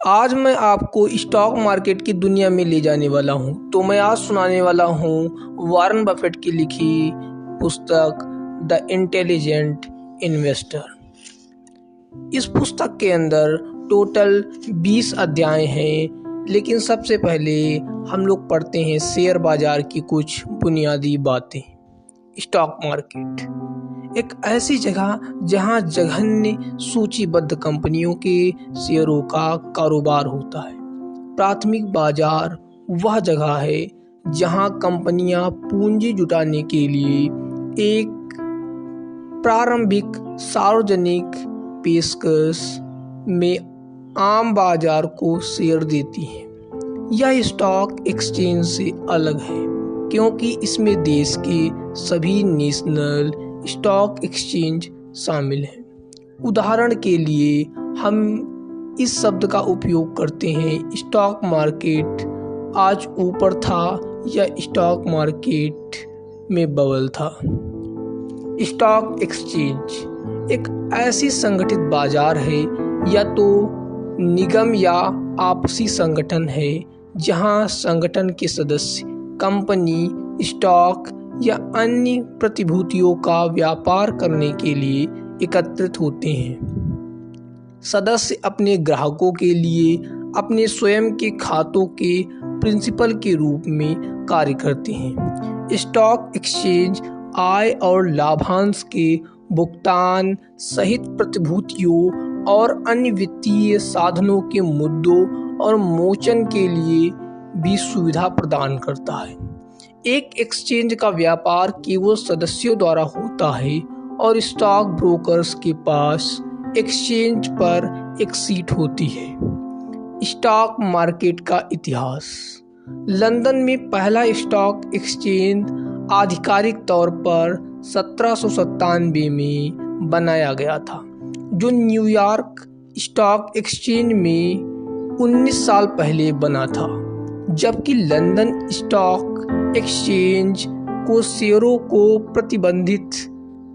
आज मैं आपको स्टॉक मार्केट की दुनिया में ले जाने वाला हूं। तो मैं आज सुनाने वाला हूं वॉरेन बफेट की लिखी पुस्तक द इंटेलिजेंट इन्वेस्टर। इस पुस्तक के अंदर टोटल 20 अध्याय हैं, लेकिन सबसे पहले हम लोग पढ़ते हैं शेयर बाजार की कुछ बुनियादी बातें। स्टॉक मार्केट एक ऐसी जगह जहां जघन्य सूचीबद्ध कंपनियों के शेयरों का कारोबार होता है। प्राथमिक बाजार वह जगह है जहां कंपनियां पूंजी जुटाने के लिए एक प्रारंभिक सार्वजनिक पेशकश में आम बाजार को शेयर देती हैं। यह स्टॉक एक्सचेंज से अलग है क्योंकि इसमें देश के सभी नेशनल स्टॉक एक्सचेंज शामिल हैं। उदाहरण के लिए हम इस शब्द का उपयोग करते हैं स्टॉक मार्केट आज ऊपर था या स्टॉक मार्केट में बबल था। स्टॉक एक्सचेंज एक ऐसी संगठित बाजार है या तो निगम या आपसी संगठन है जहां संगठन के सदस्य कंपनी, स्टॉक या अन्य प्रतिभूतियों का व्यापार करने के लिए एकत्रित होते हैं। सदस्य अपने ग्राहकों के लिए अपने स्वयं के खातों के प्रिंसिपल के रूप में कार्य करते हैं। स्टॉक एक्सचेंज आय और लाभांश के भुगतान सहित प्रतिभूतियों और अन्य वित्तीय साधनों के मुद्दों और मोचन के लिए भी सुविधा प्रदान करता है। एक एक्सचेंज का व्यापार केवल सदस्यों द्वारा होता है और स्टॉक ब्रोकर्स के पास एक्सचेंज पर एक सीट होती है। स्टॉक मार्केट का इतिहास। लंदन में पहला स्टॉक एक्सचेंज आधिकारिक तौर पर 1797 में बनाया गया था, जो न्यूयॉर्क स्टॉक एक्सचेंज में 19 साल पहले बना था, जबकि लंदन स्टॉक एक्सचेंज को शेयरों को प्रतिबंधित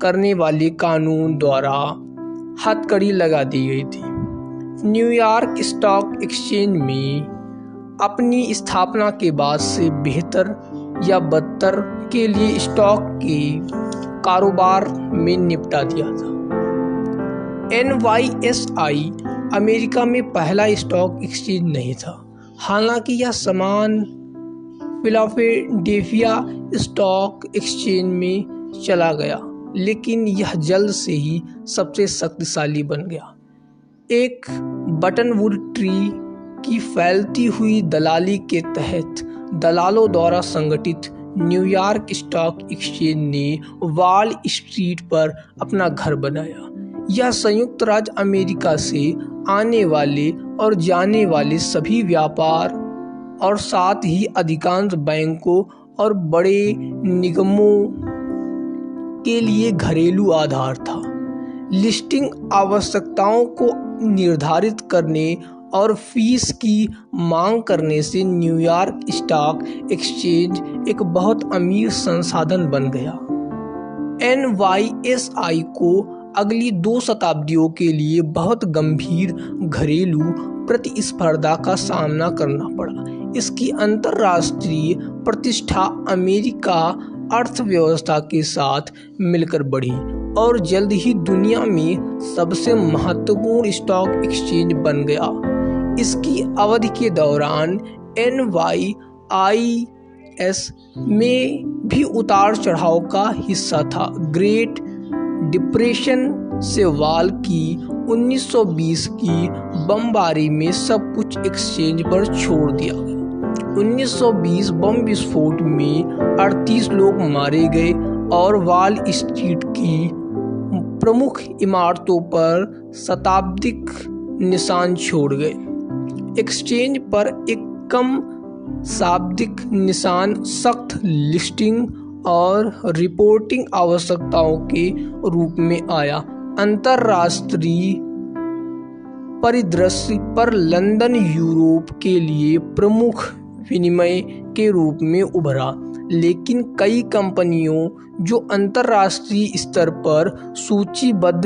करने वाले कानून द्वारा हथकड़ी लगा दी गई थी। न्यूयॉर्क स्टॉक एक्सचेंज में अपनी स्थापना के बाद से बेहतर या बदतर के लिए स्टॉक के कारोबार में निपटा दिया था। NYSE अमेरिका में पहला स्टॉक एक्सचेंज नहीं था, हालांकि यह समान फिलाडेल्फिया स्टॉक एक्सचेंज में चला गया, लेकिन यह जल्द से ही सबसे शक्तिशाली बन गया। एक बटनवुड ट्री की फैलती हुई दलाली के तहत दलालों द्वारा संगठित न्यूयॉर्क स्टॉक एक्सचेंज ने वॉल स्ट्रीट पर अपना घर बनाया। यह संयुक्त राज्य अमेरिका से आने वाले और जाने वाले सभी व्यापार और साथ ही अधिकांश बैंकों और बड़े निगमों के लिए घरेलू आधार था। लिस्टिंग आवश्यकताओं को निर्धारित करने और फीस की मांग करने से न्यूयॉर्क स्टॉक एक्सचेंज एक बहुत अमीर संसाधन बन गया। NYSE को अगली 2 शताब्दियों के लिए बहुत गंभीर घरेलू प्रतिस्पर्धा का सामना करना पड़ा। इसकी अंतर्राष्ट्रीय प्रतिष्ठा अमेरिका अर्थव्यवस्था के साथ मिलकर बढ़ी और जल्द ही दुनिया में सबसे महत्वपूर्ण स्टॉक एक्सचेंज बन गया। इसकी अवधि के दौरान NYSE में भी उतार चढ़ाव का हिस्सा था। ग्रेट डिप्रेशन से वाल की 1920 की बमबारी में सब कुछ एक्सचेंज पर छोड़ दिया गया। 1920 बम विस्फोट में 38 लोग मारे गए और वॉल स्ट्रीट की प्रमुख इमारतों पर शताब्दिक निशान छोड़ गए। एक्सचेंज पर एक कम शाब्दिक निशान सख्त लिस्टिंग और रिपोर्टिंग आवश्यकताओं के रूप में आया। अंतर्राष्ट्रीय परिदृश्य पर लंदन यूरोप के लिए प्रमुख विनिमय के रूप में उभरा, लेकिन कई कंपनियों जो अंतर्राष्ट्रीय स्तर पर सूचीबद्ध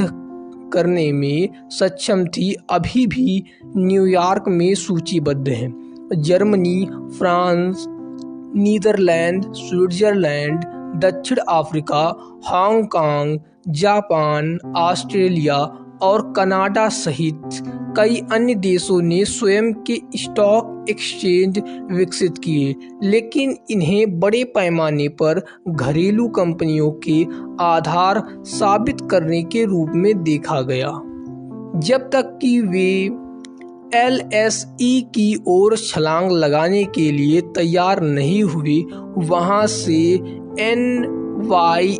करने में सक्षम थी अभी भी न्यूयॉर्क में सूचीबद्ध हैं। जर्मनी, फ्रांस, नीदरलैंड, स्विट्जरलैंड, दक्षिण अफ्रीका, हांगकांग, जापान, ऑस्ट्रेलिया और कनाडा सहित कई अन्य देशों ने स्वयं के स्टॉक एक्सचेंज विकसित किए, लेकिन इन्हें बड़े पैमाने पर घरेलू कंपनियों के आधार साबित करने के रूप में देखा गया, जब तक कि वे एलएसई की ओर छलांग लगाने के लिए तैयार नहीं हुए। वहां से NYIS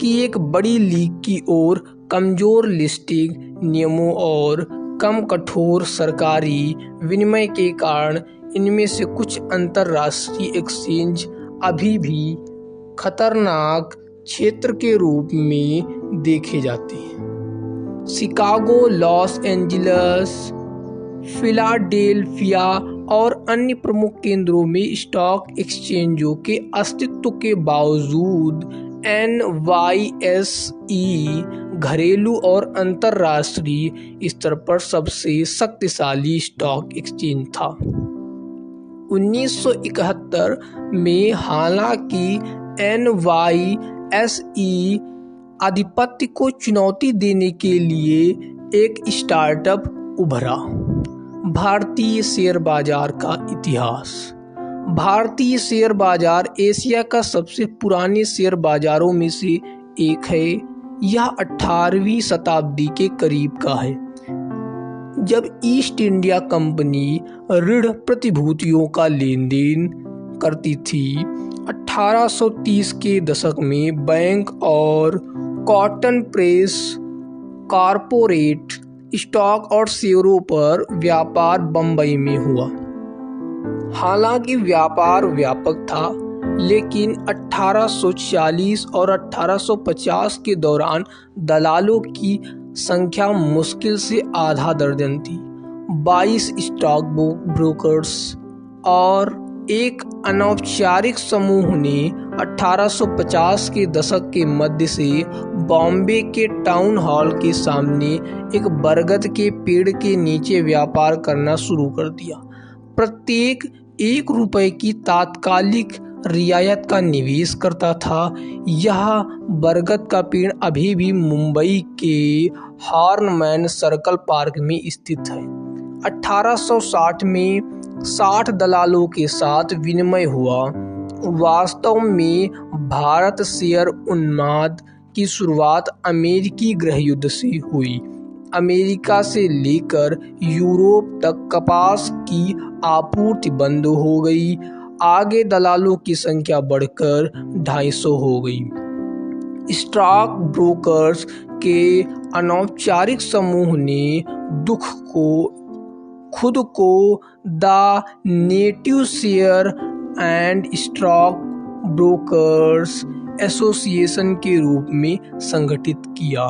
की एक बड़ी लीग की ओर कमजोर लिस्टिंग नियमों और कम कठोर सरकारी विनिमय के कारण इनमें से कुछ अंतरराष्ट्रीय एक्सचेंज अभी भी खतरनाक क्षेत्र के रूप में देखे जाते हैं। शिकागो, लॉस एंजिल्स, फिलाडेल्फिया और अन्य प्रमुख केंद्रों में स्टॉक एक्सचेंजों के अस्तित्व के बावजूद NYSE घरेलू और अंतर्राष्ट्रीय स्तर पर सबसे शक्तिशाली स्टॉक एक्सचेंज था। 1971 में हालांकि NYSE आधिपत्य को चुनौती देने के लिए एक स्टार्टअप उभरा। भारतीय शेयर बाजार का इतिहास। भारतीय शेयर बाजार एशिया का सबसे पुराने शेयर बाजारों में से एक है। यह 18वीं शताब्दी के करीब का है, जब ईस्ट इंडिया कंपनी ऋण प्रतिभूतियों का लेन देन करती थी। 1830 के दशक में बैंक और कॉटन प्रेस कॉरपोरेट स्टॉक और शेयरों पर व्यापार बंबई में हुआ। हालांकि व्यापार व्यापक था, लेकिन 1840 और 1850 के दौरान दलालों की संख्या मुश्किल से आधा दर्जन थी। 22 स्टॉक ब्रोकर्स और एक अनौपचारिक समूह ने 1850 के दशक के मध्य से बॉम्बे के टाउन हॉल के सामने एक बरगद के पेड़ के नीचे व्यापार करना शुरू कर दिया। प्रत्येक ₹1 की तात्कालिक रियायत का निवेश करता था। यह बरगद का पेड़ अभी भी मुंबई के हॉर्नमैन सर्कल पार्क में स्थित है। 1860 में 60 दलालों के साथ विनिमय हुआ। वास्तव में भारत शेयर उन्माद की शुरुआत अमेरिकी गृहयुद्ध से हुई। अमेरिका से लेकर यूरोप तक कपास की आपूर्ति बंद हो गई। आगे दलालों की संख्या बढ़कर 250 हो गई। स्टॉक ब्रोकर्स के अनौपचारिक समूह ने खुद को the native share and stock brokers association के रूप में संगठित किया।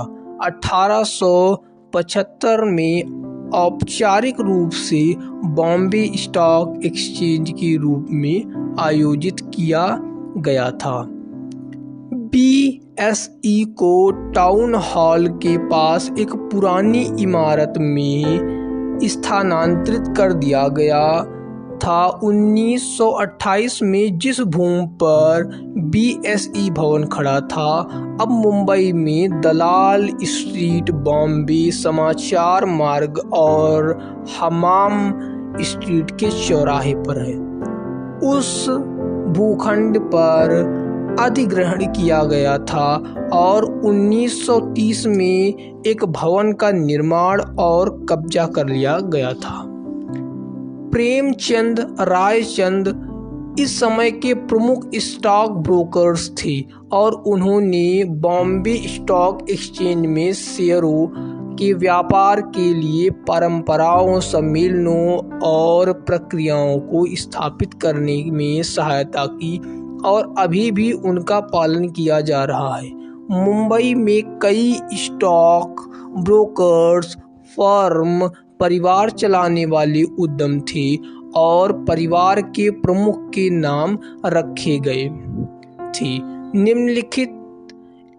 1875 में औपचारिक रूप से बॉम्बे स्टॉक एक्सचेंज के रूप में आयोजित किया गया था। BSE को टाउन हॉल के पास एक पुरानी इमारत में स्थानांतरित कर दिया गया था। 1928 में जिस भूमि पर BSE भवन खड़ा था, अब मुंबई में दलाल स्ट्रीट, बॉम्बे समाचार मार्ग और हमाम स्ट्रीट के चौराहे पर है। उस भूखंड पर अधिग्रहण किया गया था और 1930 में एक भवन का निर्माण और कब्जा कर लिया गया था। प्रेमचंद रायचंद इस समय के प्रमुख स्टॉक ब्रोकर्स थे और उन्होंने बॉम्बे स्टॉक एक्सचेंज में शेयरों के व्यापार के लिए परंपराओं, सम्मेलनों और प्रक्रियाओं को स्थापित करने में सहायता की और अभी भी उनका पालन किया जा रहा है। मुंबई में कई स्टॉक ब्रोकर्स फर्म परिवार चलाने वाले उद्यम थे और परिवार के प्रमुख के नाम रखे गए थे। निम्नलिखित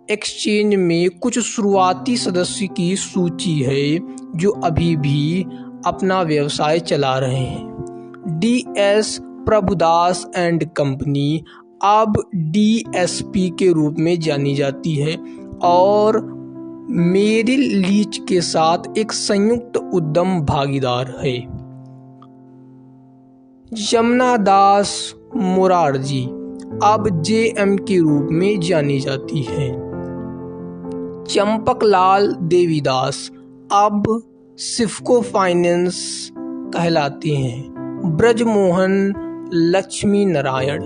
एक्सचेंज में कुछ शुरुआती सदस्य की सूची है जो अभी भी अपना व्यवसाय चला रहे हैं। DS प्रभुदास एंड कंपनी अब DSP के रूप में जानी जाती है और मेरिल लीच के साथ एक संयुक्त उद्यम भागीदार है। यमुना दास मोरारजी अब JM के रूप में जानी जाती है। चंपकलाल देवीदास अब सिफको फाइनेंस कहलाते हैं। ब्रजमोहन लक्ष्मी नारायण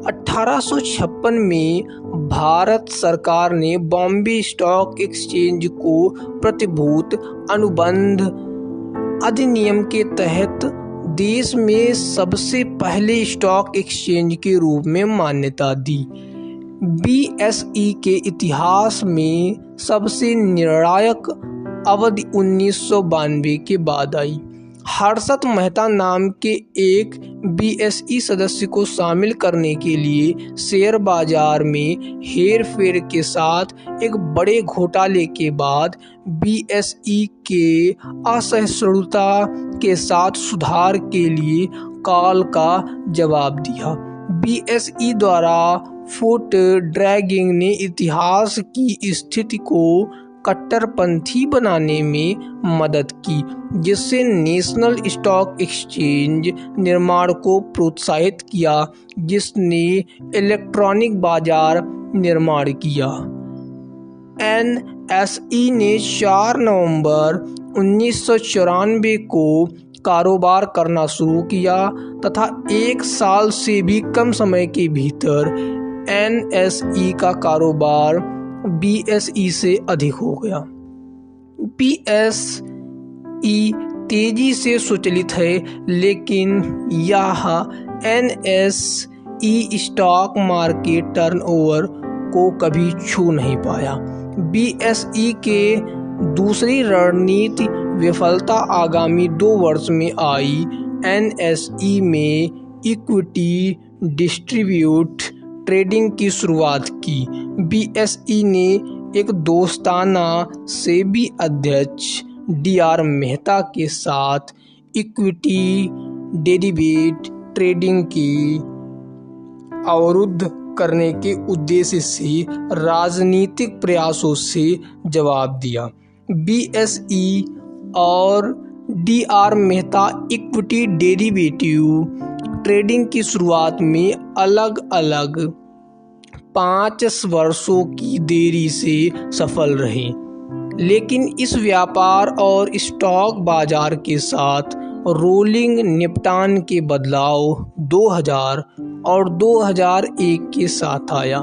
1856 में भारत सरकार ने बॉम्बे स्टॉक एक्सचेंज को प्रतिभूत अनुबंध अधिनियम के तहत देश में सबसे पहले स्टॉक एक्सचेंज के रूप में मान्यता दी। BSE के इतिहास में सबसे निर्णायक अवधि 1992 के बाद आई। हर्षद मेहता नाम के एक BSE सदस्य को शामिल करने के लिए शेयर बाजार में हेरफेर के साथ एक बड़े घोटाले के बाद BSE के असहिष्णुता के साथ सुधार के लिए कॉल का जवाब दिया। BSE द्वारा फुट ड्रैगिंग ने इतिहास की स्थिति को कट्टरपंथी बनाने में मदद की, जिससे नेशनल स्टॉक एक्सचेंज निर्माण को प्रोत्साहित किया, जिसने इलेक्ट्रॉनिक बाजार निर्माण किया। NSE ने 4 नवंबर 1994 को कारोबार करना शुरू किया तथा 1 साल से भी कम समय के भीतर NSE का कारोबार BSE से अधिक हो गया। BSE तेजी से सुचालित है, लेकिन यह NSE स्टॉक मार्केट टर्नओवर को कभी छू नहीं पाया। BSE के दूसरी रणनीति विफलता आगामी 2 वर्ष में आई। NSE में इक्विटी डिस्ट्रीब्यूट ट्रेडिंग की शुरुआत की। BSE ने एक दोस्ताना सेबी अध्यक्ष DR मेहता के साथ इक्विटी डेरिवेटिव ट्रेडिंग की अवरुद्ध करने के उद्देश्य से राजनीतिक प्रयासों से जवाब दिया। BSE और DR Mehta equity derivative trading की शुरुआत में अलग अलग 5 वर्षों की देरी से सफल रहे, लेकिन इस व्यापार और स्टॉक बाजार के साथ रोलिंग निपटान के बदलाव 2000 और 2001 के साथ आया।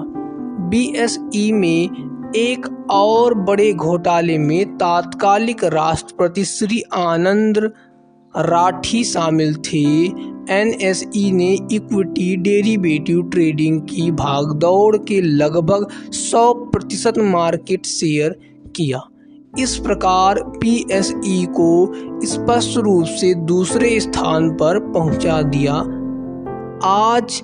BSE में एक और बड़े घोटाले में तात्कालिक राष्ट्रपति श्री आनंद राठी शामिल थे। NSE ने इक्विटी डेरिवेटिव ट्रेडिंग की भागदौड़ के लगभग 100% मार्केट शेयर किया। इस प्रकार BSE को स्पष्ट रूप से दूसरे स्थान पर पहुंचा दिया। आज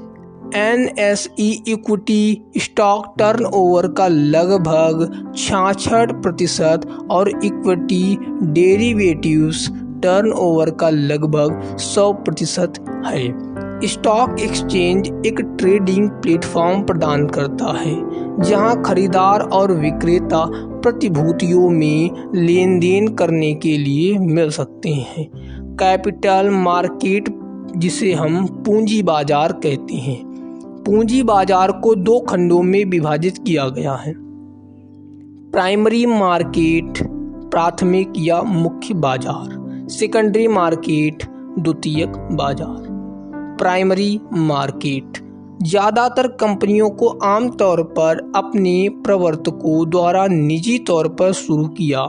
NSE इक्विटी स्टॉक टर्नओवर का लगभग 66% और इक्विटी डेरिवेटिव्स टर्नओवर का लगभग 100% है। स्टॉक एक्सचेंज एक ट्रेडिंग प्लेटफॉर्म प्रदान करता है जहां खरीदार और विक्रेता प्रतिभूतियों में लेन देन करने के लिए मिल सकते हैं। कैपिटल मार्केट, जिसे हम पूंजी बाजार कहते हैं, पूंजी बाजार को 2 खंडों में विभाजित किया गया है। प्राइमरी मार्केट प्राथमिक या मुख्य बाजार, सेकेंडरी मार्केट द्वितीयक बाजार। प्राइमरी मार्केट ज़्यादातर कंपनियों को आमतौर पर अपने प्रवर्तकों द्वारा निजी तौर पर शुरू किया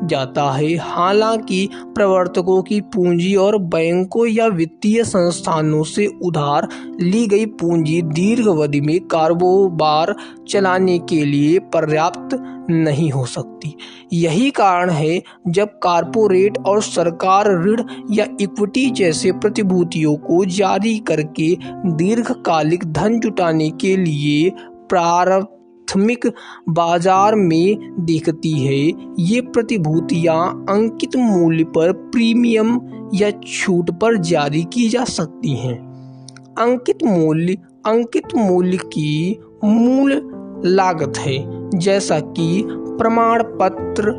जाता है। हालांकि प्रवर्तकों की पूंजी और बैंकों या वित्तीय संस्थानों से उधार ली गई पूंजी दीर्घ अवधि में कारोबार चलाने के लिए पर्याप्त नहीं हो सकती। यही कारण है जब कॉरपोरेट और सरकार ऋण या इक्विटी जैसे प्रतिभूतियों को जारी करके दीर्घकालिक धन जुटाने के लिए प्रारब्ध प्राथमिक बाजार में दिखती है। ये प्रतिभूतियां अंकित मूल्य पर प्रीमियम या छूट पर जारी की जा सकती हैं। अंकित मूल्य की मूल लागत है, जैसा कि प्रमाण पत्र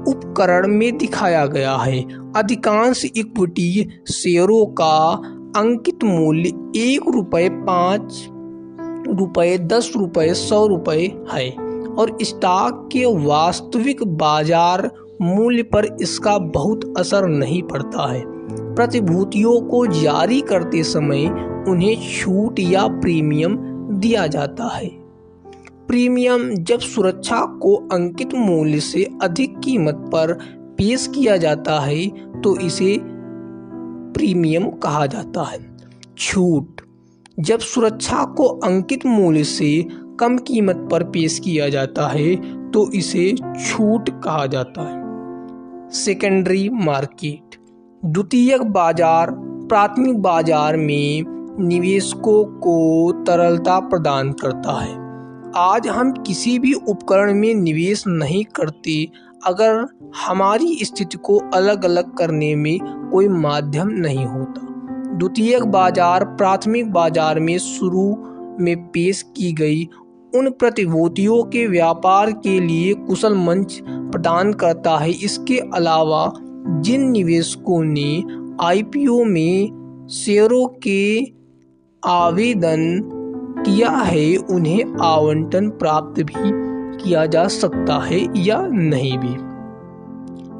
उपकरण में दिखाया गया है। अधिकांश इक्विटी शेयरों का अंकित मूल्य ₹1, ₹5, ₹10, ₹100 है और स्टॉक के वास्तविक बाजार मूल्य पर इसका बहुत असर नहीं पड़ता है। प्रतिभूतियों को जारी करते समय उन्हें छूट या प्रीमियम दिया जाता है। प्रीमियम जब सुरक्षा को अंकित मूल्य से अधिक कीमत पर पेश किया जाता है तो इसे प्रीमियम कहा जाता है। छूट जब सुरक्षा को अंकित मूल्य से कम कीमत पर पेश किया जाता है तो इसे छूट कहा जाता है। सेकेंडरी मार्केट द्वितीयक बाजार प्राथमिक बाजार में निवेशकों को तरलता प्रदान करता है। आज हम किसी भी उपकरण में निवेश नहीं करते अगर हमारी स्थिति को अलग अलग करने में कोई माध्यम नहीं होता। द्वितीयक बाजार प्राथमिक बाजार में शुरू में पेश की गई उन प्रतिभूतियों के व्यापार के लिए कुशल मंच प्रदान करता है। इसके अलावा जिन निवेशकों ने IPO में शेयरों के आवेदन किया है उन्हें आवंटन प्राप्त भी किया जा सकता है या नहीं भी।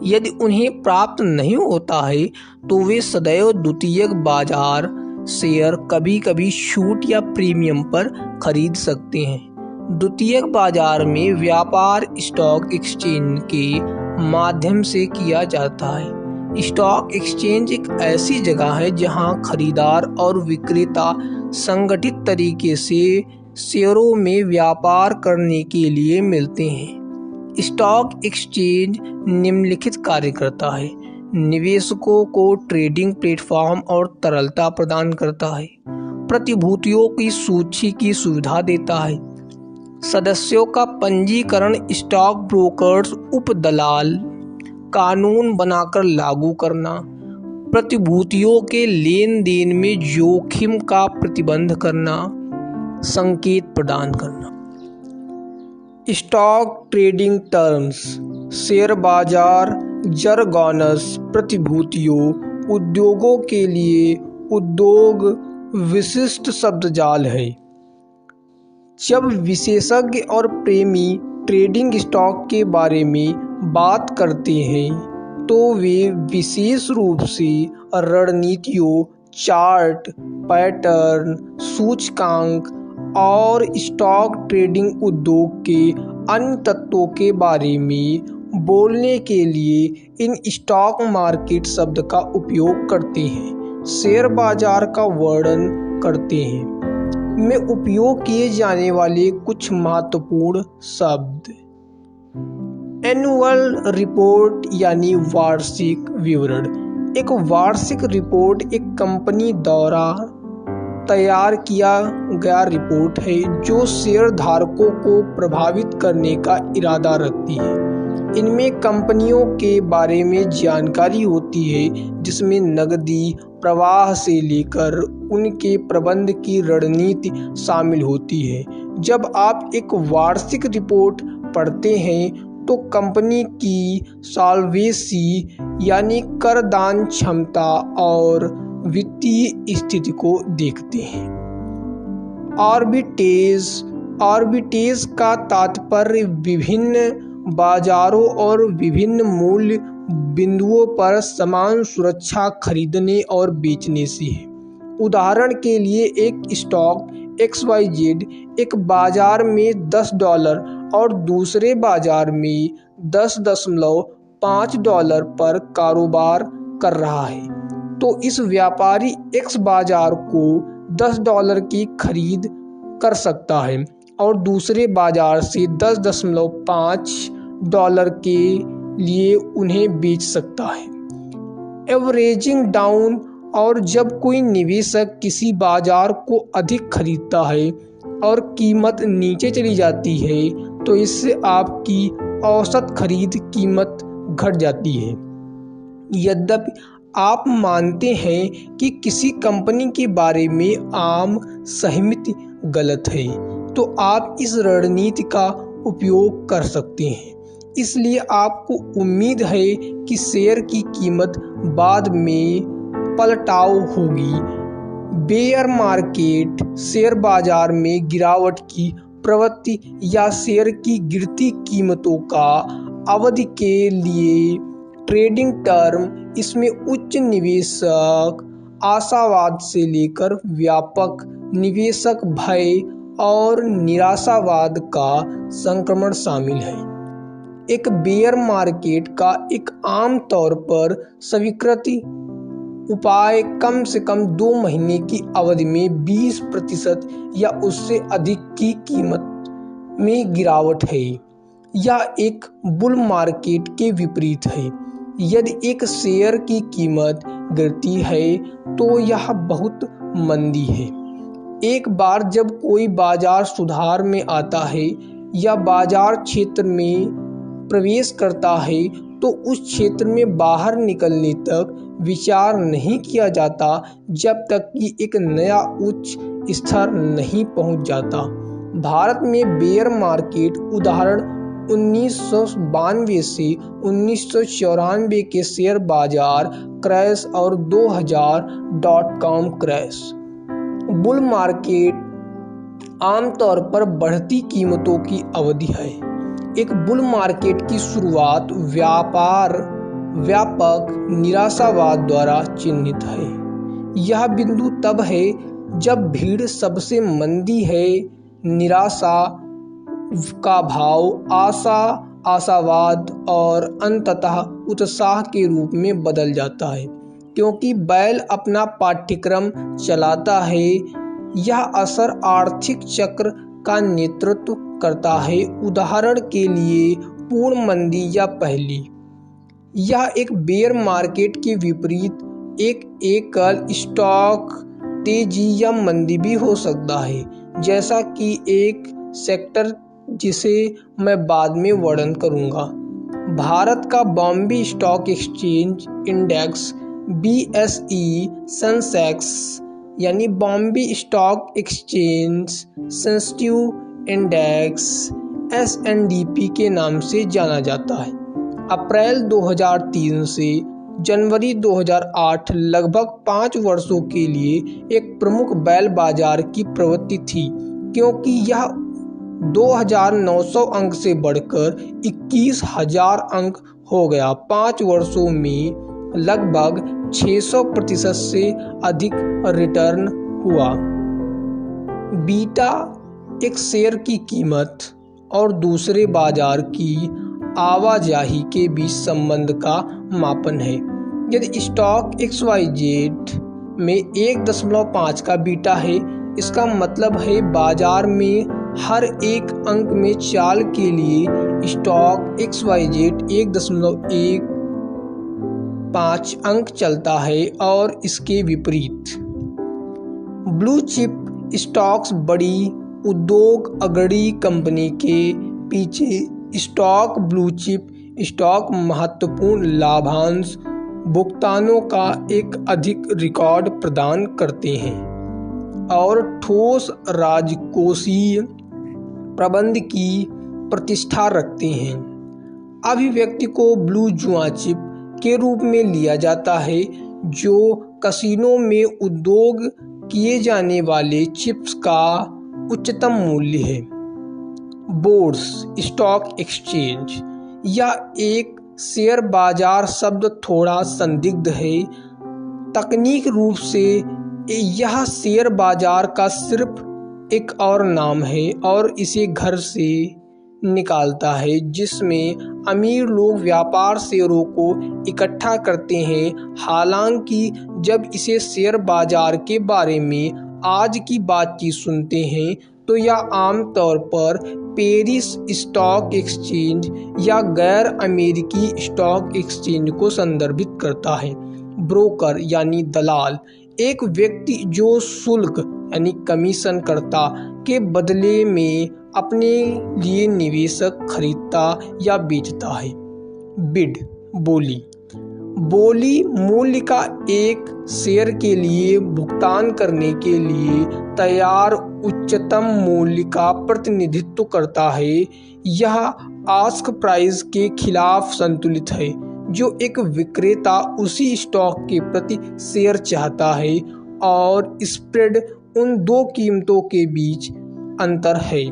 यदि उन्हें प्राप्त नहीं होता है तो वे सदैव द्वितीयक बाजार शेयर कभी कभी छूट या प्रीमियम पर खरीद सकते हैं। द्वितीयक बाजार में व्यापार स्टॉक एक्सचेंज के माध्यम से किया जाता है। स्टॉक एक्सचेंज एक ऐसी जगह है जहां खरीदार और विक्रेता संगठित तरीके से शेयरों में व्यापार करने के लिए मिलते हैं। स्टॉक एक्सचेंज निम्नलिखित कार्य करता है। निवेशकों को ट्रेडिंग प्लेटफॉर्म और तरलता प्रदान करता है। प्रतिभूतियों की सूची की सुविधा देता है। सदस्यों का पंजीकरण, स्टॉक ब्रोकर्स, उपदलाल, कानून बनाकर लागू करना, प्रतिभूतियों के लेन देन में जोखिम का प्रतिबंध करना, संकेत प्रदान करना। स्टॉक ट्रेडिंग टर्म्स, शेयर बाजार जरगोनस, प्रतिभूतियों उद्योगों के लिए उद्योग विशिष्ट शब्दजाल है। जब विशेषज्ञ और प्रेमी ट्रेडिंग स्टॉक के बारे में बात करते हैं तो वे विशेष रूप से रणनीतियों, चार्ट, पैटर्न, सूचकांक और स्टॉक ट्रेडिंग उद्योग के अन्य तत्वों के बारे में बोलने के लिए इन स्टॉक मार्केट शब्द का उपयोग करते हैं। शेयर बाजार का वर्णन करते हैं में उपयोग किए जाने वाले कुछ महत्वपूर्ण शब्द: एनुअल रिपोर्ट यानी वार्षिक विवरण। एक वार्षिक रिपोर्ट एक कंपनी द्वारा तैयार किया गया रिपोर्ट है जो शेयर धारकों को प्रभावित करने का इरादा रखती है। इनमें कंपनियों के बारे में जानकारी होती है जिसमें नकदी प्रवाह से लेकर उनके प्रबंध की रणनीति शामिल होती है। जब आप एक वार्षिक रिपोर्ट पढ़ते हैं तो कंपनी की सॉल्वेंसी यानी करदान क्षमता और वित्तीय स्थिति को देखते हैं। आर्बिट्रेज का तात्पर्य विभिन्न बाजारों और विभिन्न मूल्य बिंदुओं पर समान सुरक्षा खरीदने और बेचने से है। उदाहरण के लिए एक स्टॉक XYZ एक बाजार में $10 और दूसरे बाजार में $10.5 पर कारोबार कर रहा है तो इस व्यापारी X बाजार को $10 की खरीद कर सकता है और दूसरे बाजार से $10.5 के लिए उन्हें बेच सकता है। एवरेजिंग डाउन, और जब कोई निवेशक किसी बाजार को अधिक खरीदता है और कीमत नीचे चली जाती है तो इससे आपकी औसत खरीद कीमत घट जाती है। यद्यपि आप मानते हैं कि किसी कंपनी के बारे में आम सहमति गलत है, तो आप इस रणनीति का उपयोग कर सकते हैं। इसलिए आपको उम्मीद है कि शेयर की कीमत बाद में पलटाव होगी। बेयर मार्केट शेयर बाजार में गिरावट की प्रवृत्ति या शेयर की गिरती कीमतों का अवधि के लिए ट्रेडिंग टर्म। इसमें उच्च निवेशक आशावाद से लेकर व्यापक निवेशक भय और निराशावाद का संक्रमण शामिल है। एक बेयर मार्केट का एक आम तौर पर स्वीकृत उपाय कम से कम 2 महीने की अवधि में 20% या उससे अधिक की कीमत में गिरावट है। यह एक बुल मार्केट के विपरीत है। यदि एक शेयर की कीमत गिरती है तो यह बहुत मंदी है। एक बार जब कोई बाजार सुधार में आता है या बाजार क्षेत्र में प्रवेश करता है तो उस क्षेत्र में बाहर निकलने तक विचार नहीं किया जाता जब तक कि एक नया उच्च स्तर नहीं पहुंच जाता। भारत में बेयर मार्केट उदाहरण 1992 से 1994 के शेयर बाजार क्रैश और 2000.com क्रैश। बुल मार्केट आमतौर पर बढ़ती कीमतों की अवधि है। एक बुल मार्केट की शुरुआत व्यापक निराशावाद द्वारा चिन्हित है। यह बिंदु तब है जब भीड़ सबसे मंदी है, निराशा का भाव आशावाद और अंततः उत्साह के रूप में बदल जाता है। क्योंकि बैल अपना पाठ्यक्रम चलाता है, यह असर आर्थिक चक्र का नेतृत्व करता है। उदाहरण के लिए पूर्ण मंदी या पहली। यह एक बेयर मार्केट के विपरीत एक एकल स्टॉक तेजी या मंदी भी हो सकता है, जैसा कि एक सेक्टर जिसे मैं बाद में वर्णन करूंगा। भारत का Bombay stock exchange index BSE Sensex यानी Bombay stock exchange sensitive index SNDP के नाम से जाना जाता है। अप्रैल 2003 से जनवरी 2008 लगभग 5 वर्षों के लिए एक प्रमुख बैल बाजार की प्रवृत्ति थी, क्योंकि यह 2900 अंक से बढ़कर 21,000 अंक हो गया। 5 वर्षों में लगभग 600% से अधिक रिटर्न हुआ। बीटा एक शेयर की कीमत और दूसरे बाजार की आवाजाही के बीच संबंध का मापन है। यदि स्टॉक XYZ में 1.5 का बीटा है, इसका मतलब है बाजार में हर एक अंक में चाल के लिए स्टॉक XYZ 1.15 अंक चलता है। और इसके विपरीत ब्लू चिप स्टॉक्स बड़ी उद्योग अग्रणी कंपनी के पीछे स्टॉक ब्लू चिप स्टॉक महत्वपूर्ण लाभांश भुगतानों का एक अधिक रिकॉर्ड प्रदान करते हैं और ठोस राजकोषीय प्रबंध की प्रतिष्ठा रखते हैं। अभिव्यक्ति को ब्लू जुआ चिप के रूप में लिया जाता है, जो कसिनो में उद्योग किए जाने वाले चिप्स का उच्चतम मूल्य है। बोर्स स्टॉक एक्सचेंज या एक शेयर बाजार शब्द थोड़ा संदिग्ध है। तकनीक रूप से यह शेयर बाजार का सिर्फ एक और नाम है और इसे घर से निकालता है, जिसमें अमीर लोग व्यापार शेयरों को इकट्ठा करते हैं। हालांकि जब इसे शेयर बाजार के बारे में आज की बातचीत सुनते हैं तो यह आमतौर पर पेरिस स्टॉक एक्सचेंज या गैर अमेरिकी स्टॉक एक्सचेंज को संदर्भित करता है। ब्रोकर यानी दलाल एक व्यक्ति जो शुल्क यानी कमीशन करता के बदले में अपने लिए निवेशक खरीदता या बेचता है। बिड बोली मूल्य का एक शेयर के लिए भुगतान करने के लिए तैयार उच्चतम मूल्य का प्रतिनिधित्व करता है। यह आस्क प्राइस के खिलाफ संतुलित है, जो एक विक्रेता उसी स्टॉक के प्रति शेयर चाहता है, और स्प्रेड उन दो कीमतों के बीच अंतर है।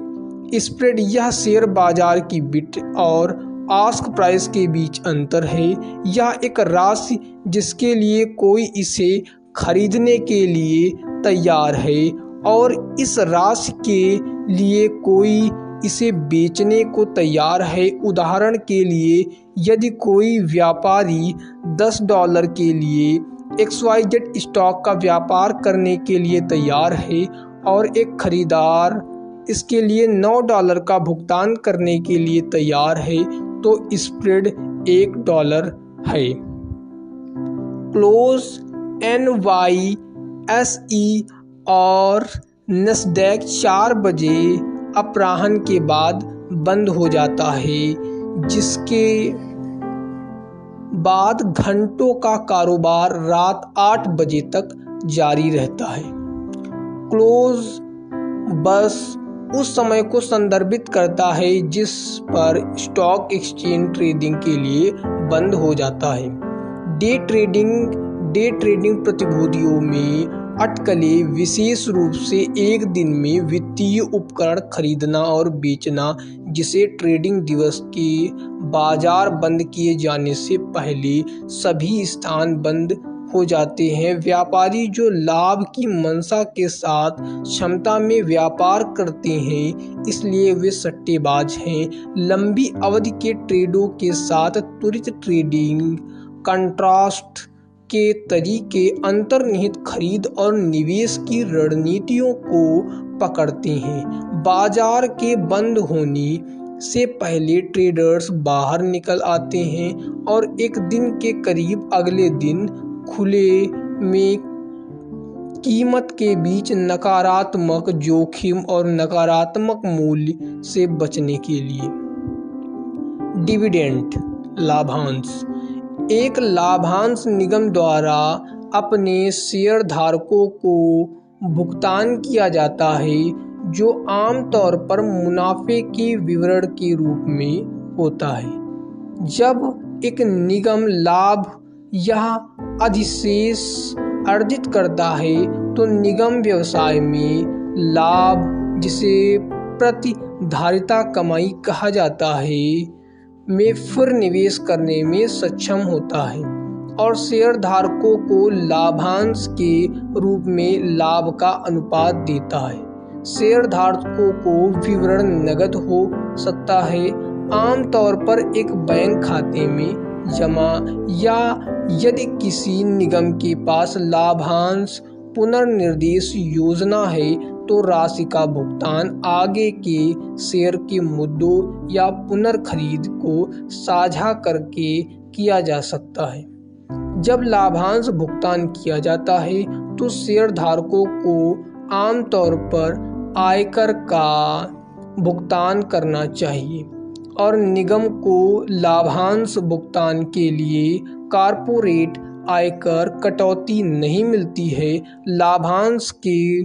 स्प्रेड यह शेयर बाजार की बिड और आस्क प्राइस के बीच अंतर है। यह एक राशि जिसके लिए कोई इसे खरीदने के लिए तैयार है और इस राशि के लिए कोई इसे बेचने को तैयार है। उदाहरण के लिए, यदि कोई व्यापारी $10 के लिए XYZ स्टॉक का व्यापार करने के लिए तैयार है और एक खरीदार इसके लिए $9 का भुगतान करने के लिए तैयार है, तो स्प्रेड $1 है। क्लोज NYSE और नस्डैक 4 बजे अपराह्न के बाद बंद हो जाता है, जिसके बाद घंटों का कारोबार रात 8 बजे तक जारी रहता है। क्लोज बस उस समय को संदर्भित करता है जिस पर स्टॉक एक्सचेंज ट्रेडिंग के लिए बंद हो जाता है। डे ट्रेडिंग प्रतिभूतियों में अटकलें विशेष रूप से एक दिन में वित्तीय उपकरण खरीदना और बेचना, जिसे ट्रेडिंग दिवस के बाजार बंद किए जाने से पहले सभी स्थान बंद हो जाते हैं। व्यापारी जो लाभ की मंशा के साथ क्षमता में व्यापार करते हैं, इसलिए वे सट्टेबाज हैं। लंबी अवधि के ट्रेडों के साथ त्वरित ट्रेडिंग कंट्रास्ट के तरीके अंतर्निहित खरीद और निवेश की रणनीतियों को पकड़ते हैं। बाजार के बंद होने से पहले ट्रेडर्स बाहर निकल आते हैं और एक दिन के करीब अगले दिन खुले में कीमत के बीच नकारात्मक जोखिम और नकारात्मक मूल्य से बचने के लिए। डिविडेंड लाभांश एक लाभांश निगम द्वारा अपने शेयरधारकों को भुगतान किया जाता है, जो आमतौर पर मुनाफे के विवरण के रूप में होता है। जब एक निगम लाभ या अधिशेष अर्जित करता है, तो निगम व्यवसाय में लाभ, जिसे प्रतिधारिता कमाई कहा जाता है, में फिर निवेश करने में सक्षम होता है और शेयरधारकों को लाभांश के रूप में लाभ का अनुपात देता है। शेयरधारकों को विवरण नकद हो सकता है, आमतौर पर एक बैंक खाते में जमा, या यदि किसी निगम के पास लाभांश पुनर्निर्देश योजना है तो राशि का भुगतान आगे के शेयर के मुद्दों या पुनर्खरीद को साझा करके किया जा सकता है। जब लाभांश भुगतान किया जाता है तो शेयरधारकों को आमतौर पर आयकर का भुगतान करना चाहिए और निगम को लाभांश भुगतान के लिए कॉर्पोरेट आयकर कटौती नहीं मिलती है। लाभांश के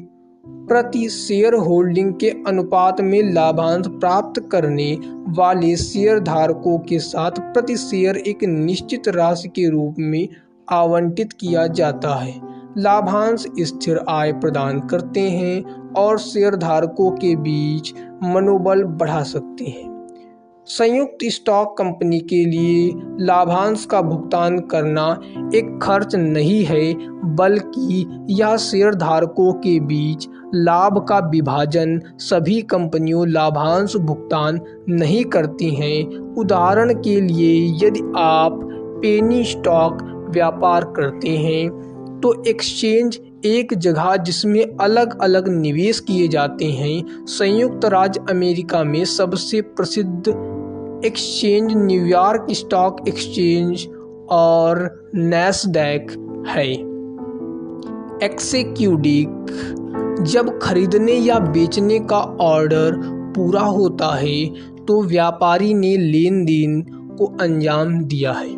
प्रति शेयर होल्डिंग के अनुपात में लाभांश प्राप्त करने वाले शेयरधारकों के साथ प्रति शेयर एक निश्चित राशि के रूप में आवंटित किया जाता है। लाभांश स्थिर आय प्रदान करते हैं और शेयरधारकों के बीच मनोबल बढ़ा सकते हैं। संयुक्त स्टॉक कंपनी के लिए लाभांश का भुगतान करना एक खर्च नहीं है, बल्कि यह शेयरधारकों के बीच लाभ का विभाजन। सभी कंपनियों लाभांश भुगतान नहीं करती हैं। उदाहरण के लिए, यदि आप पेनी स्टॉक व्यापार करते हैं तो एक्सचेंज एक जगह जिसमें अलग अलग निवेश किए जाते हैं। संयुक्त राज्य अमेरिका में सबसे प्रसिद्ध एक्सचेंज न्यूयॉर्क स्टॉक एक्सचेंज और नैस्डैक है। एक्सेक्यूटिव जब खरीदने या बेचने का ऑर्डर पूरा होता है तो व्यापारी ने लेन देन को अंजाम दिया है।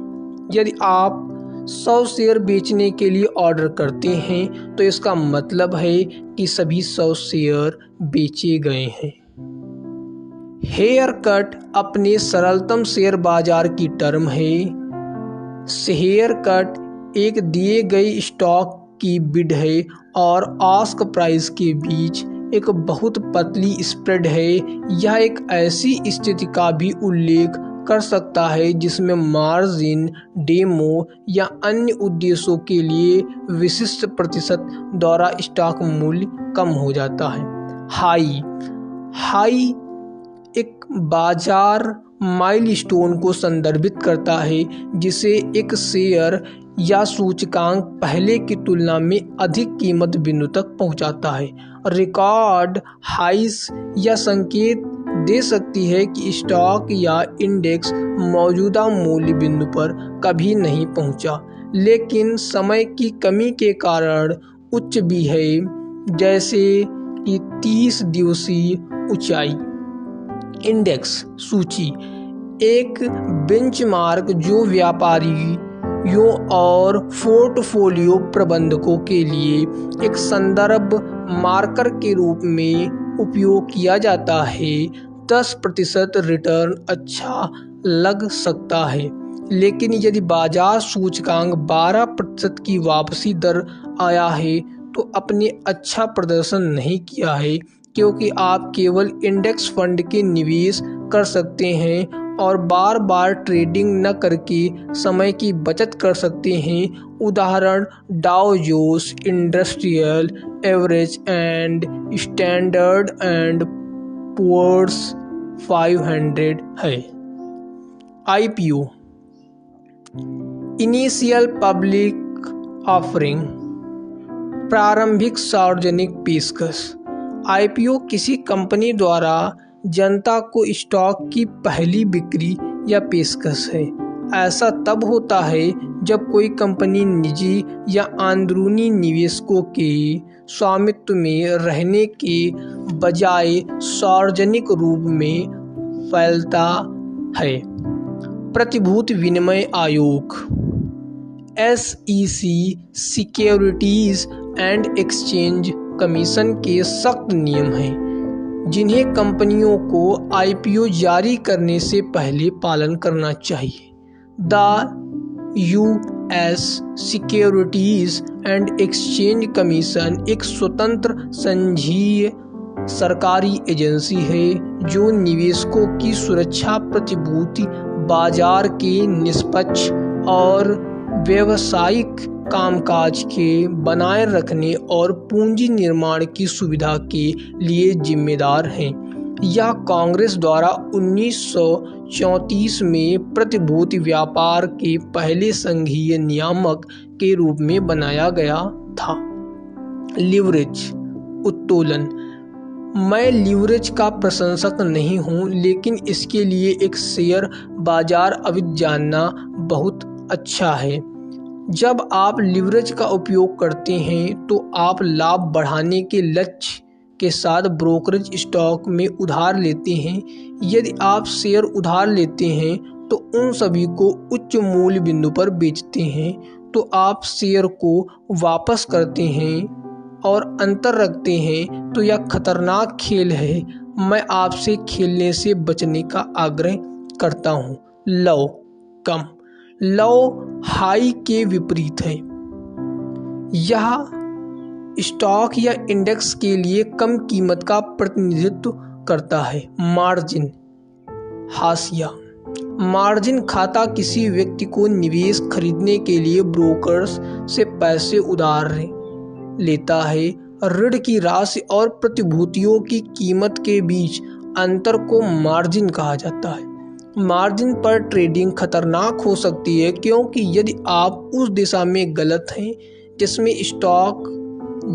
यदि आप 100 शेयर बेचने के लिए ऑर्डर करते हैं तो इसका मतलब है कि सभी 100 शेयर बेचे गए हैं। हेयर कट अपने सरलतम शेयर बाजार की टर्म है। हेयर कट एक दिए गए स्टॉक की बिड है और आस्क प्राइस के बीच एक बहुत पतली स्प्रेड है। यह एक ऐसी स्थिति का भी उल्लेख कर सकता है जिसमें मार्जिन, डेमो या अन्य उद्देश्यों के लिए विशिष्ट प्रतिशत द्वारा स्टॉक मूल्य कम हो जाता है। हाई एक बाजार माइलस्टोन को संदर्भित करता है जिसे एक शेयर या सूचकांक पहले की तुलना में अधिक कीमत बिंदु तक पहुंचाता है। रिकॉर्ड हाइस यह संकेत दे सकती है कि स्टॉक या इंडेक्स मौजूदा मूल्य बिंदु पर कभी नहीं पहुंचा, लेकिन समय की कमी के कारण उच्च भी है, जैसे कि 30 दिवसीय ऊंचाई। इंडेक्स सूची एक बेंचमार्क जो व्यापारियों और पोर्टफोलियो प्रबंधकों के लिए एक संदर्भ मार्कर के रूप में उपयोग किया जाता है। 10% रिटर्न अच्छा लग सकता है, लेकिन यदि बाजार सूचकांक 12% की वापसी दर आया है तो अपने अच्छा प्रदर्शन नहीं किया है, क्योंकि आप केवल इंडेक्स फंड के निवेश कर सकते हैं और बार बार ट्रेडिंग न करके समय की बचत कर सकते हैं। उदाहरण Dow Jones industrial average and Standard and Poor's 500 है। आईपीओ इनिशियल पब्लिक ऑफरिंग, प्रारंभिक सार्वजनिक पेशकश। आईपीओ किसी कंपनी द्वारा जनता को स्टॉक की पहली बिक्री या पेशकश है। ऐसा तब होता है जब कोई कंपनी निजी या अंदरूनी निवेशकों के स्वामित्व में रहने के बजाय सार्वजनिक रूप में फैलता है। प्रतिभूति विनिमय आयोग SEC securities and exchange commission के सख्त नियम हैं जिन्हें कंपनियों को आईपीओ जारी करने से पहले पालन करना चाहिए। The US securities and exchange commission एक स्वतंत्र संघीय सरकारी एजेंसी है जो निवेशकों की सुरक्षा, प्रतिभूति बाजार के निष्पक्ष और व्यावसायिक कामकाज के बनाए रखने और पूंजी निर्माण की सुविधा के लिए जिम्मेदार है। यह कांग्रेस द्वारा 1934 में प्रतिभूति व्यापार के पहले संघीय नियामक के रूप में बनाया गया था। लीवरेज उत्तोलन। मैं लीवरेज का प्रशंसक नहीं हूं, लेकिन इसके लिए एक शेयर बाजार अविद जानना बहुत अच्छा है। जब आप लीवरेज का उपयोग करते हैं तो आप लाभ बढ़ाने के लक्ष्य के साथ ब्रोकरेज स्टॉक में उधार लेते हैं। यदि आप शेयर उधार लेते हैं तो उन सभी को उच्च मूल्य बिंदु पर बेचते हैं तो आप शेयर को वापस करते हैं और अंतर रखते हैं, तो यह खतरनाक खेल है। मैं आपसे खेलने से बचने का आग्रह करता हूँ। लो कम। लो हाई के विपरीत है। यह स्टॉक या इंडेक्स के लिए कम कीमत का प्रतिनिधित्व करता है। मार्जिन हाशिया। मार्जिन खाता किसी व्यक्ति को निवेश खरीदने के लिए ब्रोकर्स से पैसे उधार लेता है। ऋण की राशि और प्रतिभूतियों की कीमत के बीच अंतर को मार्जिन कहा जाता है। मार्जिन पर ट्रेडिंग खतरनाक हो सकती है, क्योंकि यदि आप उस दिशा में गलत हैं जिसमें स्टॉक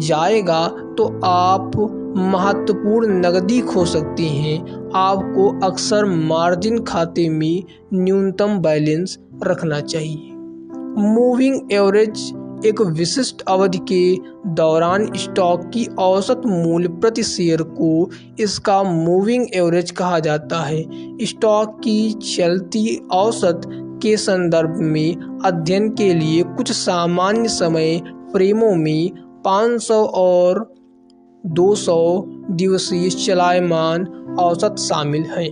जाएगा तो आप महत्वपूर्ण नकदी खो सकते हैं। आपको अक्सर मार्जिन खाते में न्यूनतम बैलेंस रखना चाहिए। मूविंग एवरेज एक विशिष्ट अवधि के दौरान स्टॉक की औसत मूल्य प्रति शेयर को इसका मूविंग एवरेज कहा जाता है। स्टॉक की चलती औसत के संदर्भ में अध्ययन के लिए कुछ सामान्य समय फ्रेमों में 500 और 200 दिवसीय चलायमान औसत शामिल है।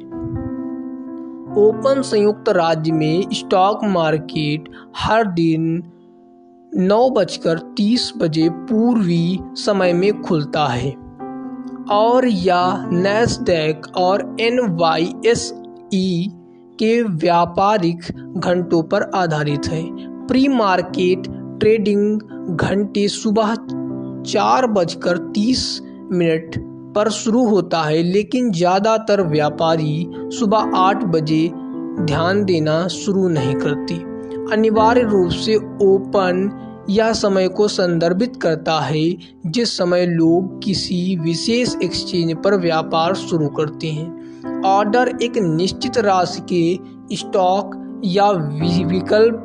ओपन संयुक्त राज्य में स्टॉक मार्केट हर दिन 9:30 बजे पूर्वी समय में खुलता है और यह नैस्डैक और NYSE के व्यापारिक घंटों पर आधारित है। प्री मार्केट ट्रेडिंग घंटे सुबह 4:30 पर शुरू होता है, लेकिन ज़्यादातर व्यापारी सुबह 8 बजे ध्यान देना शुरू नहीं करते। अनिवार्य रूप से ओपन यह समय को संदर्भित करता है जिस समय लोग किसी विशेष एक्सचेंज पर व्यापार शुरू करते हैं। ऑर्डर एक निश्चित राशि के स्टॉक या विकल्प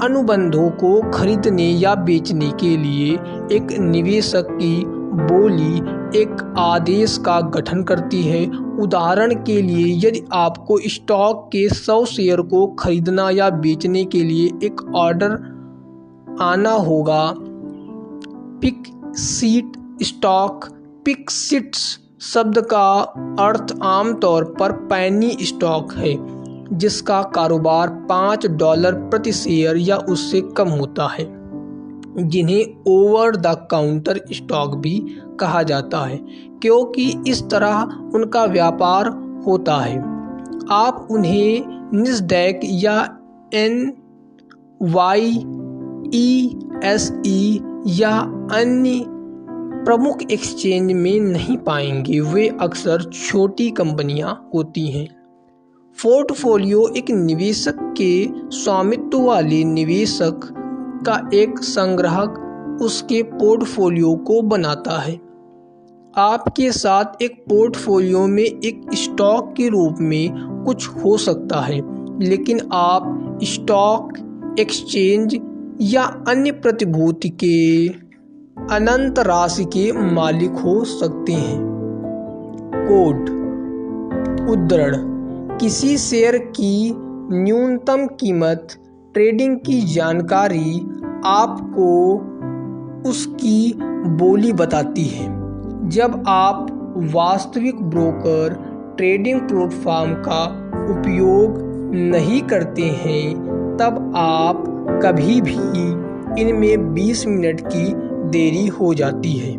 अनुबंधों को खरीदने या बेचने के लिए एक निवेशक की बोली एक आदेश का गठन करती है। उदाहरण के लिए, यदि आपको स्टॉक के 100 शेयर को खरीदना या बेचने के लिए एक ऑर्डर आना होगा। Pick seat stock. Pick seats शब्द का अर्थ आमतौर पर पेनी स्टॉक है, जिसका कारोबार $5 प्रति शेयर या उससे कम होता है, जिन्हें ओवर द काउंटर स्टॉक भी कहा जाता है क्योंकि इस तरह उनका व्यापार होता है। आप उन्हें नैस्डैक या NYSE या अन्य प्रमुख एक्सचेंज में नहीं पाएंगे। वे अक्सर छोटी कंपनियां होती हैं। पोर्टफोलियो एक निवेशक के स्वामित्व वाले निवेशक का एक संग्राहक उसके पोर्टफोलियो को बनाता है। आपके साथ एक पोर्टफोलियो में एक स्टॉक के रूप में कुछ हो सकता है, लेकिन आप स्टॉक एक्सचेंज या अन्य प्रतिभूति के अनंत राशि के मालिक हो सकते हैं। कोड उद्धरण किसी शेयर की न्यूनतम कीमत ट्रेडिंग की जानकारी आपको उसकी बोली बताती है। जब आप वास्तविक ब्रोकर ट्रेडिंग प्लेटफॉर्म का उपयोग नहीं करते हैं, तब आप कभी भी इनमें 20 मिनट की देरी हो जाती है।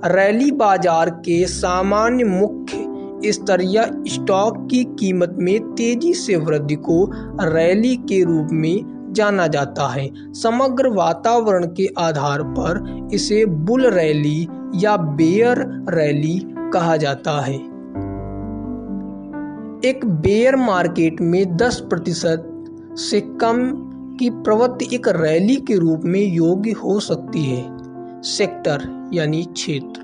रैली बाजार के सामान्य मुख्य स्तरीय स्टॉक की कीमत में तेजी से वृद्धि को रैली के रूप में जाना जाता है। समग्र वातावरण के आधार पर इसे बुल रैली या बेयर रैली कहा जाता है। एक बेयर मार्केट में 10% से कम की प्रवृत्ति एक रैली के रूप में योग्य हो सकती है। सेक्टर यानी क्षेत्र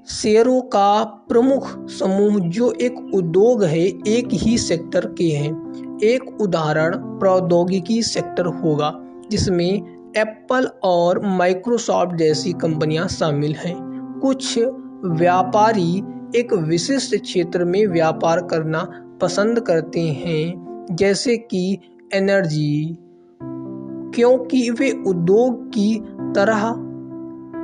शेयरों का प्रमुख समूह जो एक उद्योग है, एक ही सेक्टर के हैं। एक उदाहरण प्रौद्योगिकी सेक्टर होगा, जिसमें एप्पल और माइक्रोसॉफ्ट जैसी कंपनियां शामिल हैं। कुछ व्यापारी एक विशिष्ट क्षेत्र में व्यापार करना पसंद करते हैं, जैसे कि एनर्जी, क्योंकि वे उद्योग की तरह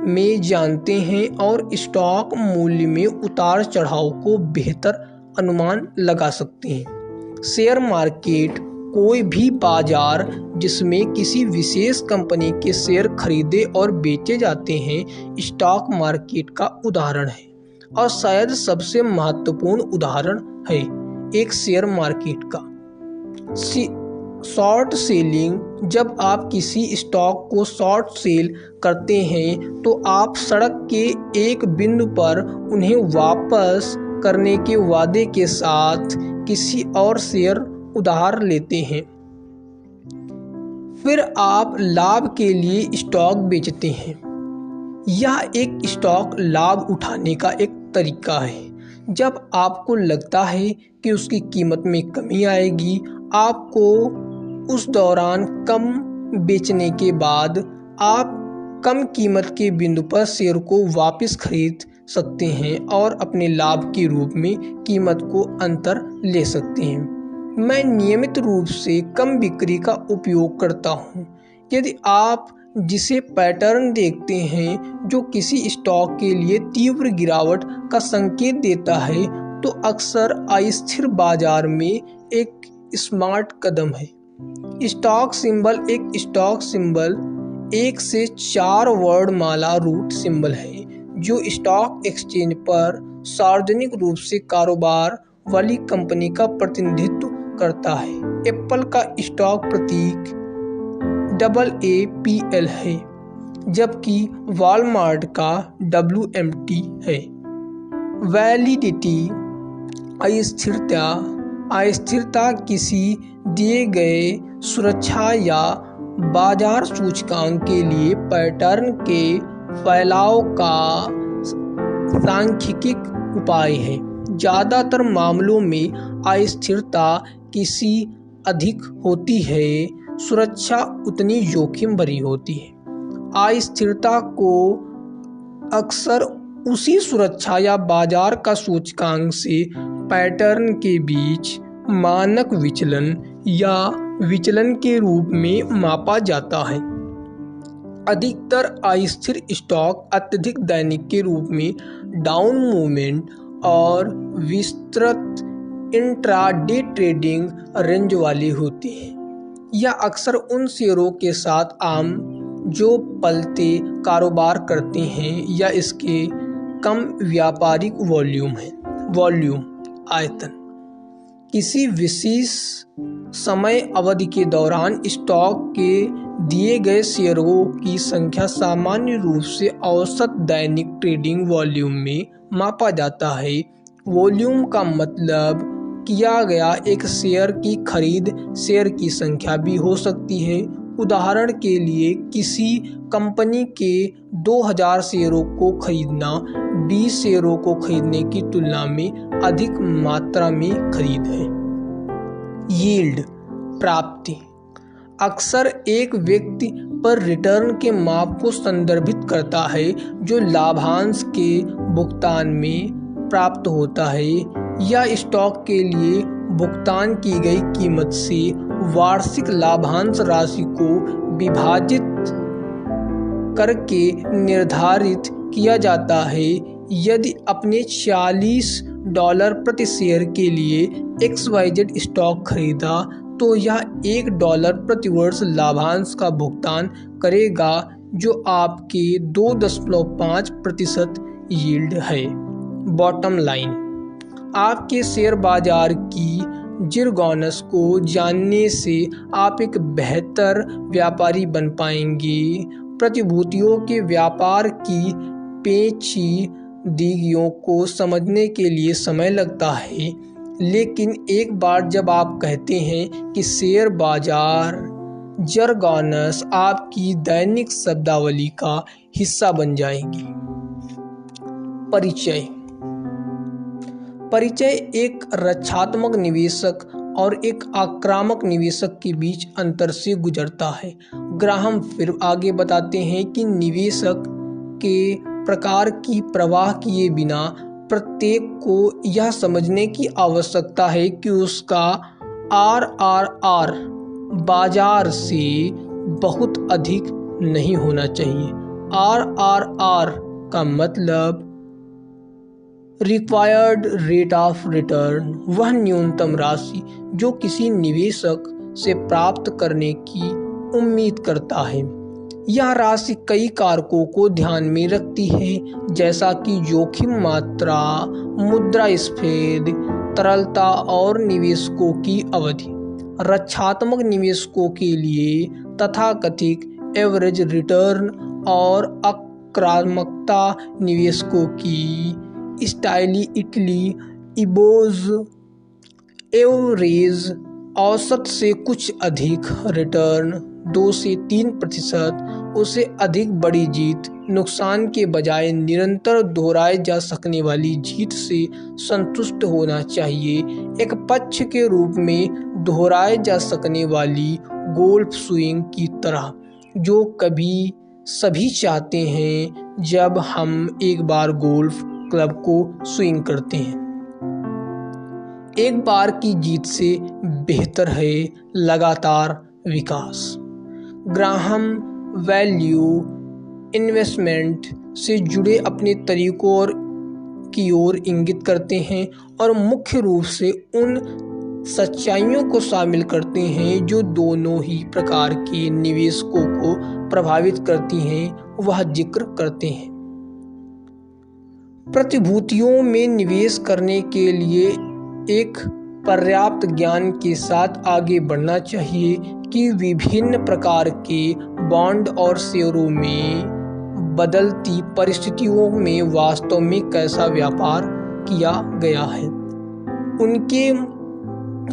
में जानते हैं और स्टॉक मूल्य में उतार चढ़ाव को बेहतर अनुमान लगा सकते हैं। शेयर मार्केट कोई भी बाजार जिसमें किसी विशेष कंपनी के शेयर खरीदे और बेचे जाते हैं स्टॉक मार्केट का उदाहरण है और शायद सबसे महत्वपूर्ण उदाहरण है एक शेयर मार्केट का। शॉर्ट सेलिंग जब आप किसी स्टॉक को शॉर्ट सेल करते हैं तो आप सड़क के एक बिंदु पर उन्हें वापस करने के वादे के साथ किसी और शेयर उधार लेते हैं। फिर आप लाभ के लिए स्टॉक बेचते हैं। यह एक स्टॉक लाभ उठाने का एक तरीका है। जब आपको लगता है कि उसकी कीमत में कमी आएगी, आपको उस दौरान कम बेचने के बाद आप कम कीमत के बिंदु पर शेयर को वापस खरीद सकते हैं और अपने लाभ के रूप में कीमत को अंतर ले सकते हैं। मैं नियमित रूप से कम बिक्री का उपयोग करता हूं। यदि आप जिसे पैटर्न देखते हैं जो किसी स्टॉक के लिए तीव्र गिरावट का संकेत देता है, तो अक्सर अस्थिर बाजार में एक स्मार्ट कदम है। स्टॉक सिंबल एक स्टॉक सिंबल 1 से 4 वर्ड माला रूट सिंबल है जो स्टॉक एक्सचेंज पर सार्वजनिक रूप से कारोबार वाली कंपनी का प्रतिनिधित्व करता है। एप्पल का स्टॉक प्रतीक AAPL है, जबकि वॉलमार्ट का WMT है। वैलिडिटी अस्थिरता किसी दिए गए सुरक्षा या बाजार सूचकांक के लिए पैटर्न के फैलाव का सांख्यिकीय उपाय है। ज़्यादातर मामलों में अस्थिरता किसी अधिक होती है, सुरक्षा उतनी जोखिम भरी होती है। अस्थिरता को अक्सर उसी सुरक्षा या बाजार का सूचकांक से पैटर्न के बीच मानक विचलन या विचलन के रूप में मापा जाता है। अधिकतर अस्थिर स्टॉक अत्यधिक दैनिक के रूप में डाउन मूवमेंट और विस्तृत इंट्राडे ट्रेडिंग रेंज वाली होती है। यह अक्सर उन शेयरों के साथ आम जो पलते कारोबार करते हैं या इसके कम व्यापारिक वॉल्यूम आयतन। किसी विशेष समय अवधि के दौरान स्टॉक के दिए गए शेयरों की संख्या सामान्य रूप से औसत दैनिक ट्रेडिंग वॉल्यूम में मापा जाता है। वॉल्यूम का मतलब किया गया एक शेयर की खरीद शेयर की संख्या भी हो सकती है। उदाहरण के लिए किसी कंपनी के 2000 शेयरों को खरीदना 20 शेयरों को खरीदने की तुलना में अधिक मात्रा में खरीद है। यील्ड प्राप्ति अक्सर एक व्यक्ति पर रिटर्न के माप को संदर्भित करता है जो लाभांश के भुगतान में प्राप्त होता है या स्टॉक के लिए भुगतान की गई कीमत से वार्षिक लाभांश राशि को विभाजित करके निर्धारित किया जाता है। यदि अपने $40 प्रति शेयर के लिए XYZ स्टॉक खरीदा तो यह $1 प्रति वर्ष लाभांश का भुगतान करेगा, जो आपके 2.5% यील्ड है। बॉटम लाइन, आपके शेयर बाजार की जिरगॉनस को जानने से आप एक बेहतर व्यापारी बन पाएंगे। प्रतिभूतियों के व्यापार की पेचीदगियों को समझने के लिए समय लगता है, लेकिन एक बार जब आप कहते हैं कि शेयर बाजार जरगॉनस आपकी दैनिक शब्दावली का हिस्सा बन जाएगी। परिचय एक रक्षात्मक निवेशक और एक आक्रामक निवेशक के बीच अंतर से गुजरता है। ग्राहम फिर आगे बताते हैं कि निवेशक के प्रकार की परवाह किए बिना प्रत्येक को यह समझने की आवश्यकता है कि उसका RRR बाजार से बहुत अधिक नहीं होना चाहिए। RRR का मतलब रिक्वायर्ड रेट ऑफ रिटर्न, वह न्यूनतम राशि जो किसी निवेशक से प्राप्त करने की उम्मीद करता है। यह राशि कई कारकों को ध्यान में रखती है, जैसा कि जोखिम मात्रा, मुद्रास्फीति, तरलता और निवेशकों की अवधि। रक्षात्मक निवेशकों के लिए तथाकथित एवरेज रिटर्न और आक्रामकता निवेशकों की स्टैटिस्टिकली इबोज एवरेज औसत से कुछ अधिक रिटर्न 2 से 3% उससे अधिक बड़ी जीत, नुकसान के बजाय निरंतर दोहराए जा सकने वाली जीत से संतुष्ट होना चाहिए। एक पक्ष के रूप में दोहराए जा सकने वाली गोल्फ स्विंग की तरह, जो कभी सभी चाहते हैं जब हम एक बार गोल्फ क्लब को स्विंग करते हैं। एक बार की जीत से बेहतर है लगातार विकास। ग्राहम वैल्यू इन्वेस्टमेंट से जुड़े अपने तरीकों की ओर इंगित करते हैं और मुख्य रूप से उन सच्चाइयों को शामिल करते हैं जो दोनों ही प्रकार के निवेशकों को प्रभावित करती हैं, वह जिक्र करते हैं। प्रतिभूतियों में निवेश करने के लिए एक पर्याप्त ज्ञान के साथ आगे बढ़ना चाहिए कि विभिन्न प्रकार के बॉन्ड और शेयरों में बदलती परिस्थितियों में वास्तव में कैसा व्यापार किया गया है। उनके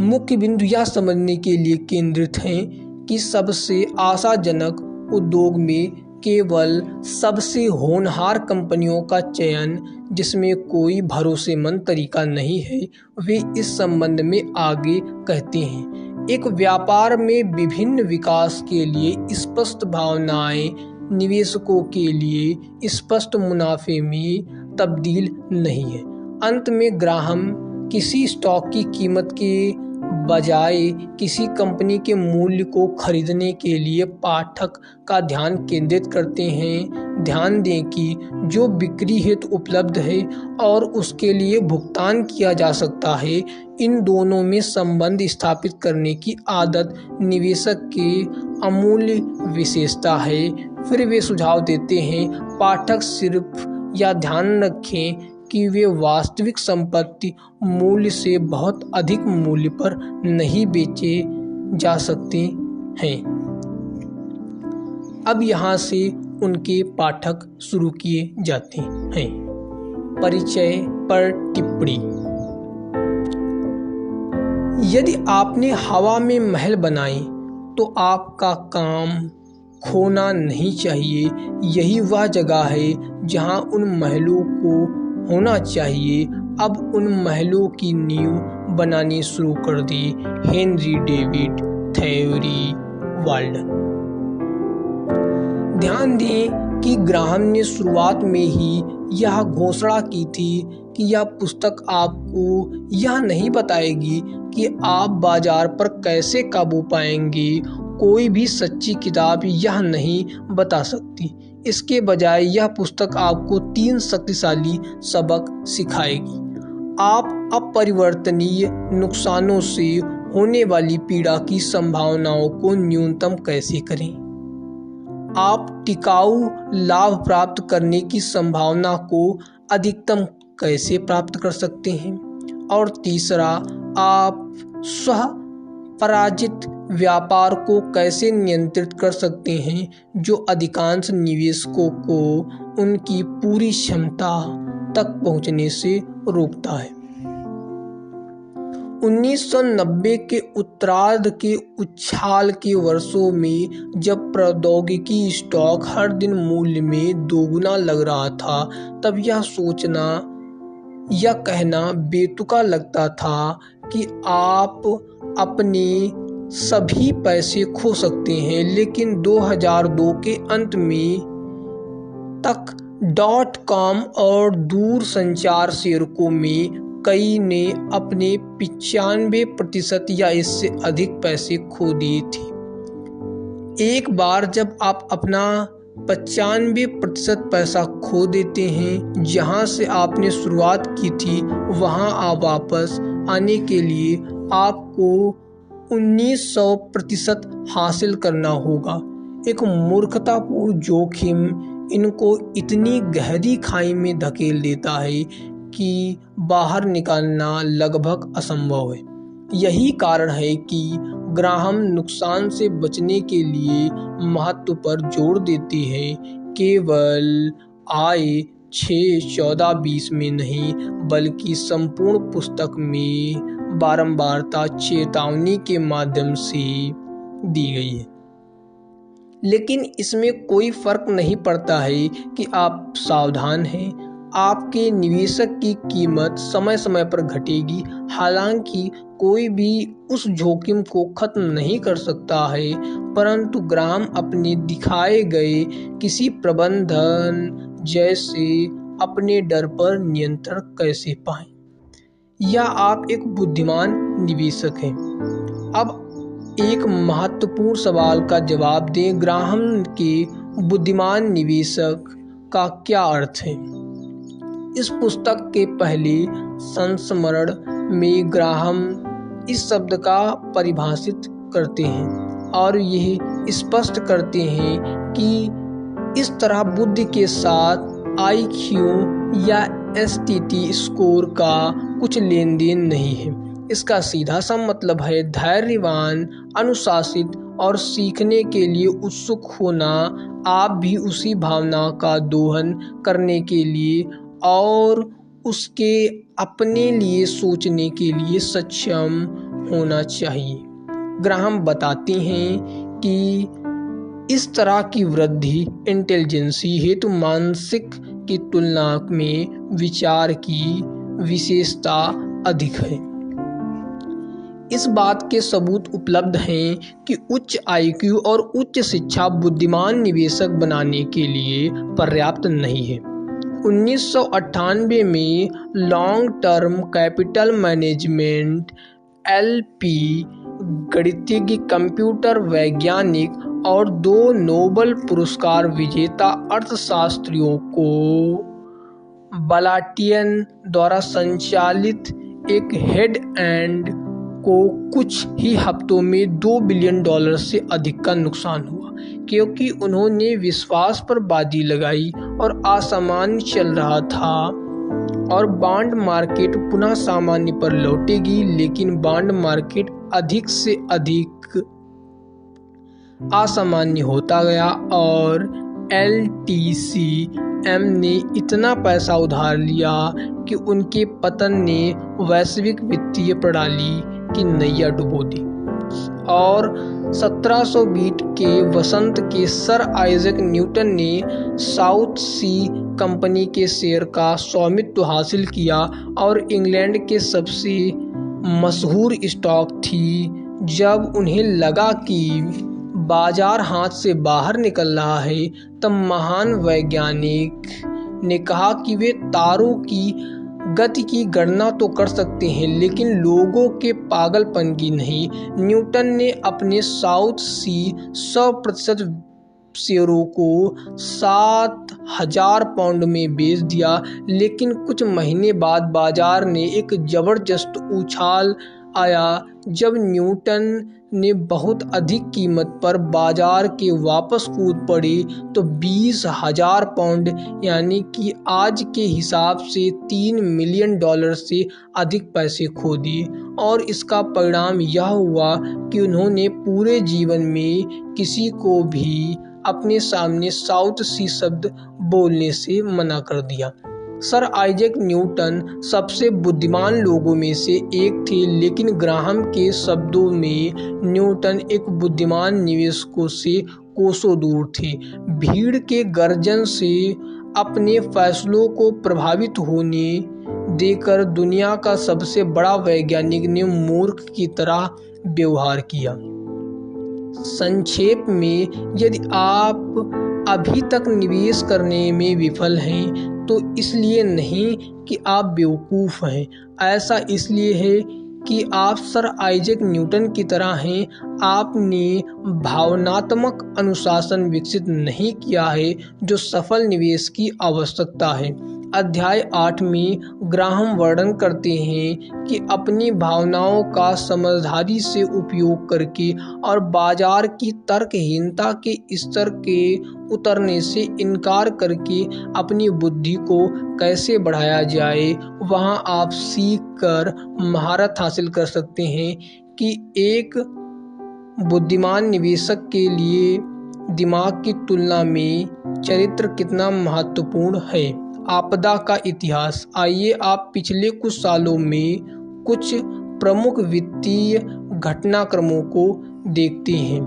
मुख्य बिंदु यह समझने के लिए केंद्रित हैं कि सबसे आशाजनक उद्योग में केवल सबसे होनहार कंपनियों का चयन, जिसमें कोई भरोसेमंद तरीका नहीं है, वे इस संबंध में आगे कहते हैं। एक व्यापार में विभिन्न विकास के लिए स्पष्ट भावनाएं निवेशकों के लिए स्पष्ट मुनाफे में तब्दील नहीं है। अंत में ग्राहम किसी स्टॉक की कीमत के बजाय किसी कंपनी के मूल्य को खरीदने के लिए पाठक का ध्यान केंद्रित करते हैं। ध्यान दें कि जो बिक्री हेतु उपलब्ध है और उसके लिए भुगतान किया जा सकता है, इन दोनों में संबंध स्थापित करने की आदत निवेशक के अमूल्य विशेषता है। फिर वे सुझाव देते हैं, पाठक सिर्फ यह ध्यान रखें कि वे वास्तविक संपत्ति मूल्य से बहुत अधिक मूल्य पर नहीं बेचे जा सकते हैं। अब यहाँ से उनके पाठक शुरू किए जाते हैं। परिचय पर टिप्पणी। यदि आपने हवा में महल बनाए तो आपका काम खोना नहीं चाहिए। यही वह जगह है जहाँ उन महलों को होना चाहिए। अब उन महलों की नींव बनानी शुरू कर दी। Henry David Thoreau Walden. ध्यान दें कि ग्राहम ने शुरुआत में ही यह घोषणा की थी कि यह पुस्तक आपको यह नहीं बताएगी कि आप बाजार पर कैसे काबू पाएंगे। कोई भी सच्ची किताब यह नहीं बता सकती। इसके बजाय यह पुस्तक आपको 3 शक्तिशाली सबक सिखाएगी। आप अपरिवर्तनीय नुकसानों से होने वाली पीड़ा की संभावनाओं को न्यूनतम कैसे करें। आप टिकाऊ लाभ प्राप्त करने की संभावना को अधिकतम कैसे प्राप्त कर सकते हैं। और तीसरा, आप स्व पराजित व्यापार को कैसे नियंत्रित कर सकते हैं, जो अधिकांश निवेशकों को उनकी पूरी क्षमता तक पहुंचने से रोकता है। 1990 के उत्तरार्ध के उछाल के वर्षों में जब प्रौद्योगिकी स्टॉक हर दिन मूल्य में दोगुना लग रहा था, तब यह सोचना या कहना बेतुका लगता था कि आप अपने सभी पैसे खो सकते हैं। लेकिन 2002 के अंत में तक .com और दूर संचार शेयरों में कई ने अपने 95% या इससे अधिक पैसे खो दिए थे। एक बार जब आप अपना 95% पैसा खो देते हैं, जहां से आपने शुरुआत की थी, वहां आप वापस आने के लिए आपको 1900% हासिल करना होगा। एक मूर्खतापूर्ण जोखिम इनको इतनी गहरी खाई में धकेल देता है कि बाहर निकालना लगभग असंभव है। यही कारण है कि ग्राहम नुकसान से बचने के लिए महत्व पर जोर देते हैं, केवल आय 6, 14, 20 में नहीं, बल्कि संपूर्ण पुस्तक में बारंबारता चेतावनी के माध्यम से दी गई है। लेकिन इसमें कोई फर्क नहीं पड़ता है कि आप सावधान हैं, आपके निवेश की कीमत समय समय पर घटेगी। हालांकि कोई भी उस जोखिम को खत्म नहीं कर सकता है, परंतु ग्राहम अपने दिखाए गए किसी प्रबंधन जैसे अपने डर पर नियंत्रण कैसे पाएं? या आप एक बुद्धिमान निवेशक हैं? अब एक महत्वपूर्ण सवाल का जवाब दें, ग्राहम के बुद्धिमान निवेशक का क्या अर्थ है? इस पुस्तक के पहले संस्मरण में ग्राहम इस शब्द का परिभाषित करते हैं और यह स्पष्ट करते हैं कि इस तरह बुद्धि के साथ IQ या STT स्कोर का कुछ लेन देन नहीं है। इसका सीधा सा मतलब है धैर्यवान, अनुशासित और सीखने के लिए उत्सुक होना। आप भी उसी भावना का दोहन करने के लिए और उसके अपने लिए सोचने के लिए सक्षम होना चाहिए। ग्राहम बताते हैं कि इस तरह की वृद्धि इंटेलिजेंसी हेतु मानसिक की तुलना में विचार की विशेषता अधिक है। इस बात के सबूत उपलब्ध हैं कि उच्च IQ और उच्च शिक्षा बुद्धिमान निवेशक बनाने के लिए पर्याप्त नहीं है। 1998 में long term capital management LP गणितज्ञ, कंप्यूटर वैज्ञानिक और 2 नोबेल पुरस्कार विजेता अर्थशास्त्रियों को बलाटियन द्वारा संचालित एक हेड एंड को कुछ ही हफ्तों में $2 बिलियन से अधिक का नुकसान हुआ, क्योंकि उन्होंने विश्वास पर बाजी लगाई और असामान्य चल रहा था और बॉन्ड मार्केट पुनः सामान्य पर लौटेगी। लेकिन बॉन्ड मार्केट अधिक से अधिक असामान्य होता गया और LTCM ने इतना पैसा उधार लिया कि उनके पतन ने वैश्विक वित्तीय प्रणाली की नैया डुबो दी और 1720 के वसंत के सर आइजैक न्यूटन ने साउथ सी कंपनी के शेयर का स्वामित्व हासिल किया और इंग्लैंड के सबसे मशहूर स्टॉक थी। जब उन्हें लगा कि बाजार हाथ से बाहर निकल रहा है, तब महान वैज्ञानिक ने कहा कि वे तारों की गति की गणना तो कर सकते हैं, लेकिन लोगों के पागलपन की नहीं। न्यूटन ने अपने साउथ सी 100% शेयरों को 7,000 पाउंड में बेच दिया, लेकिन कुछ महीने बाद बाजार ने एक जबरदस्त उछाल आया जब न्यूटन ने बहुत अधिक कीमत पर बाजार के वापस कूद पड़े तो 20,000 पाउंड यानी कि आज के हिसाब से $3 मिलियन से अधिक पैसे खो दिए। और इसका परिणाम यह हुआ कि उन्होंने पूरे जीवन में किसी को भी अपने सामने साउथ सी शब्द बोलने से मना कर दिया। सर आइजैक न्यूटन सबसे बुद्धिमान लोगों में से एक थे, लेकिन ग्राहम के शब्दों में न्यूटन एक बुद्धिमान निवेशकों से कोसों दूर थे। भीड़ के गर्जन से अपने फैसलों को प्रभावित होने देकर दुनिया का सबसे बड़ा वैज्ञानिक ने मूर्ख की तरह व्यवहार किया। संक्षेप में, यदि आप अभी तक निवेश करने में विफल हैं तो इसलिए नहीं कि आप बेवकूफ़ हैं, ऐसा इसलिए है कि आप सर आइजैक न्यूटन की तरह हैं। आपने भावनात्मक अनुशासन विकसित नहीं किया है जो सफल निवेश की आवश्यकता है। अध्याय 8 में ग्राहम वर्णन करते हैं कि अपनी भावनाओं का समझदारी से उपयोग करके और बाजार की तर्कहीनता के स्तर के उतरने से इनकार करके अपनी बुद्धि को कैसे बढ़ाया जाए। वहाँ आप सीख कर महारत हासिल कर सकते हैं कि एक बुद्धिमान निवेशक के लिए दिमाग की तुलना में चरित्र कितना महत्वपूर्ण है। आपदा का इतिहास। आइए आप पिछले कुछ सालों में कुछ प्रमुख वित्तीय घटनाक्रमों को देखते हैं।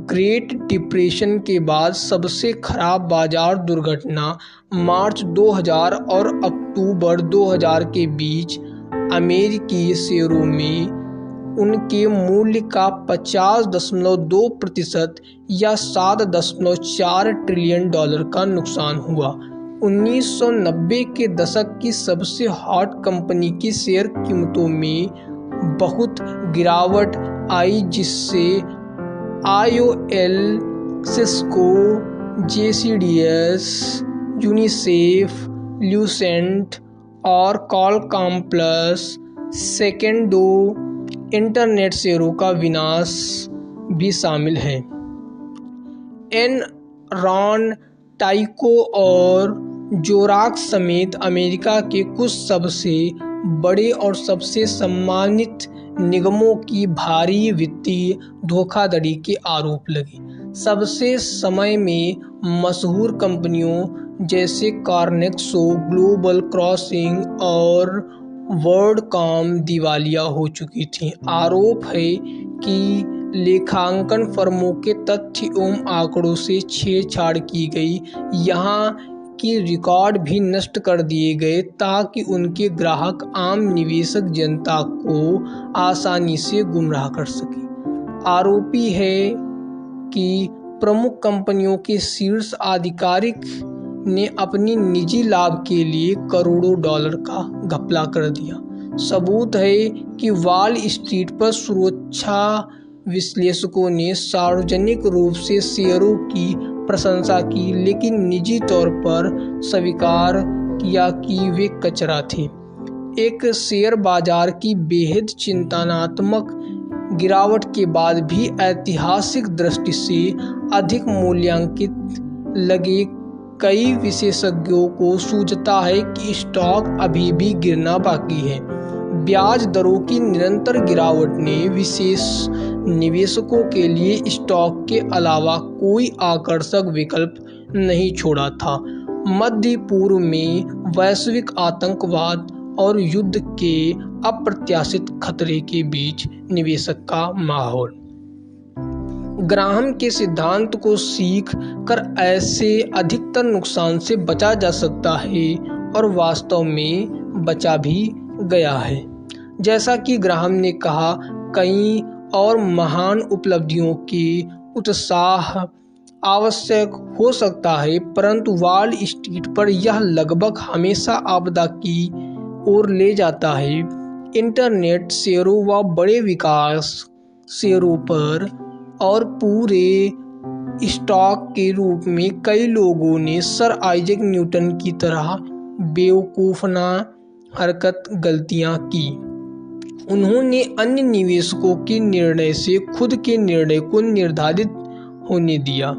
ग्रेट डिप्रेशन के बाद सबसे खराब बाजार दुर्घटना मार्च 2000 और अक्टूबर 2000 के बीच अमेरिकी शेयरों में उनके मूल्य का 50.2% या 7.4 ट्रिलियन डॉलर का नुकसान हुआ। 1990 के दशक की सबसे हॉट कंपनी की शेयर कीमतों में बहुत गिरावट आई, जिससे IOL, Cisco, JCDS, UNICEF, Lucent और कॉलकॉम प्लस सेकेंडो इंटरनेट शेयरों का विनाश भी शामिल है। एनरॉन, टाइको और जोराक्स समेत अमेरिका के कुछ सबसे बड़े और सबसे सम्मानित निगमों की भारी वित्तीय धोखाधड़ी के आरोप लगे। सबसे समय में मशहूर कंपनियों जैसे कार्नेक्सो, ग्लोबल क्रॉसिंग और वर्ल्डकॉम दिवालिया हो चुकी थी। आरोप है कि लेखांकन फर्मों के तथ्य एवं आंकड़ों से छेड़छाड़ की गई, यहाँ की रिकॉर्ड भी नष्ट कर दिए गए ताकि उनके ग्राहक आम निवेशक जनता को आसानी से गुमराह कर सके। आरोपी है कि प्रमुख कंपनियों के शीर्ष अधिकारिक ने अपनी निजी लाभ के लिए करोड़ों डॉलर का घपला कर दिया। सबूत है कि वॉल स्ट्रीट पर सुरक्षा विश्लेषकों ने सार्वजनिक रूप से शेयरों की प्रशंसा की, लेकिन निजी तौर पर स्वीकार किया कि वे कचरा थे। एक शेयर बाजार की बेहद चिंतनात्मक गिरावट के बाद भी ऐतिहासिक दृष्टि से अधिक मूल्यांकित लगे कई विशेषज्ञों को सूझता है कि स्टॉक अभी भी गिरना बाकी है। ब्याज दरों की निरंतर गिरावट ने विशेष निवेशकों के लिए स्टॉक के अलावा कोई आकर्षक विकल्प नहीं छोड़ा था। मध्य पूर्व में वैश्विक आतंकवाद और युद्ध के अप्रत्याशित खतरे के बीच निवेशक का माहौल। ग्राहम के सिद्धांत को सीख कर ऐसे अधिकतर नुकसान से बचा जा सकता है और वास्तव में बचा भी गया है। जैसा कि ग्राहम ने कहा, कई और महान उपलब्धियों के उत्साह आवश्यक हो सकता है, परंतु वॉल स्ट्रीट पर यह लगभग हमेशा आपदा की ओर ले जाता है। इंटरनेट शेयरों व बड़े विकास शेयरों पर और पूरे स्टॉक के रूप में कई लोगों ने सर आइजैक न्यूटन की तरह बेवकूफाना गलतियां की। उन्होंने अन्य निवेशकों के निर्णय से खुद के निर्णय को निर्धारित होने दिया।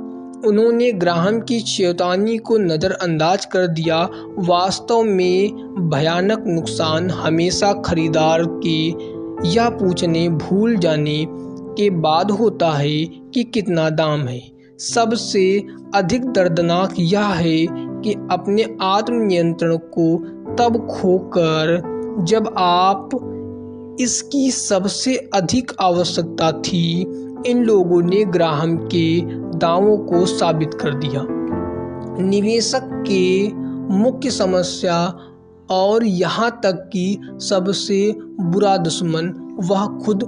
उन्होंने ग्राहम की चेतावनी को नज़रअंदाज कर दिया। वास्तव में भयानक नुकसान हमेशा खरीदार के यह पूछने भूल जाने के बाद होता है कि कितना दाम है। सबसे अधिक दर्दनाक यह है कि अपने आत्मनियंत्रण को तब खोकर जब आप इसकी सबसे अधिक आवश्यकता थी। इन लोगों ने ग्राहम के दावों को साबित कर दिया। निवेशक के मुख्य समस्या और यहाँ तक कि सबसे बुरा दुश्मन वह खुद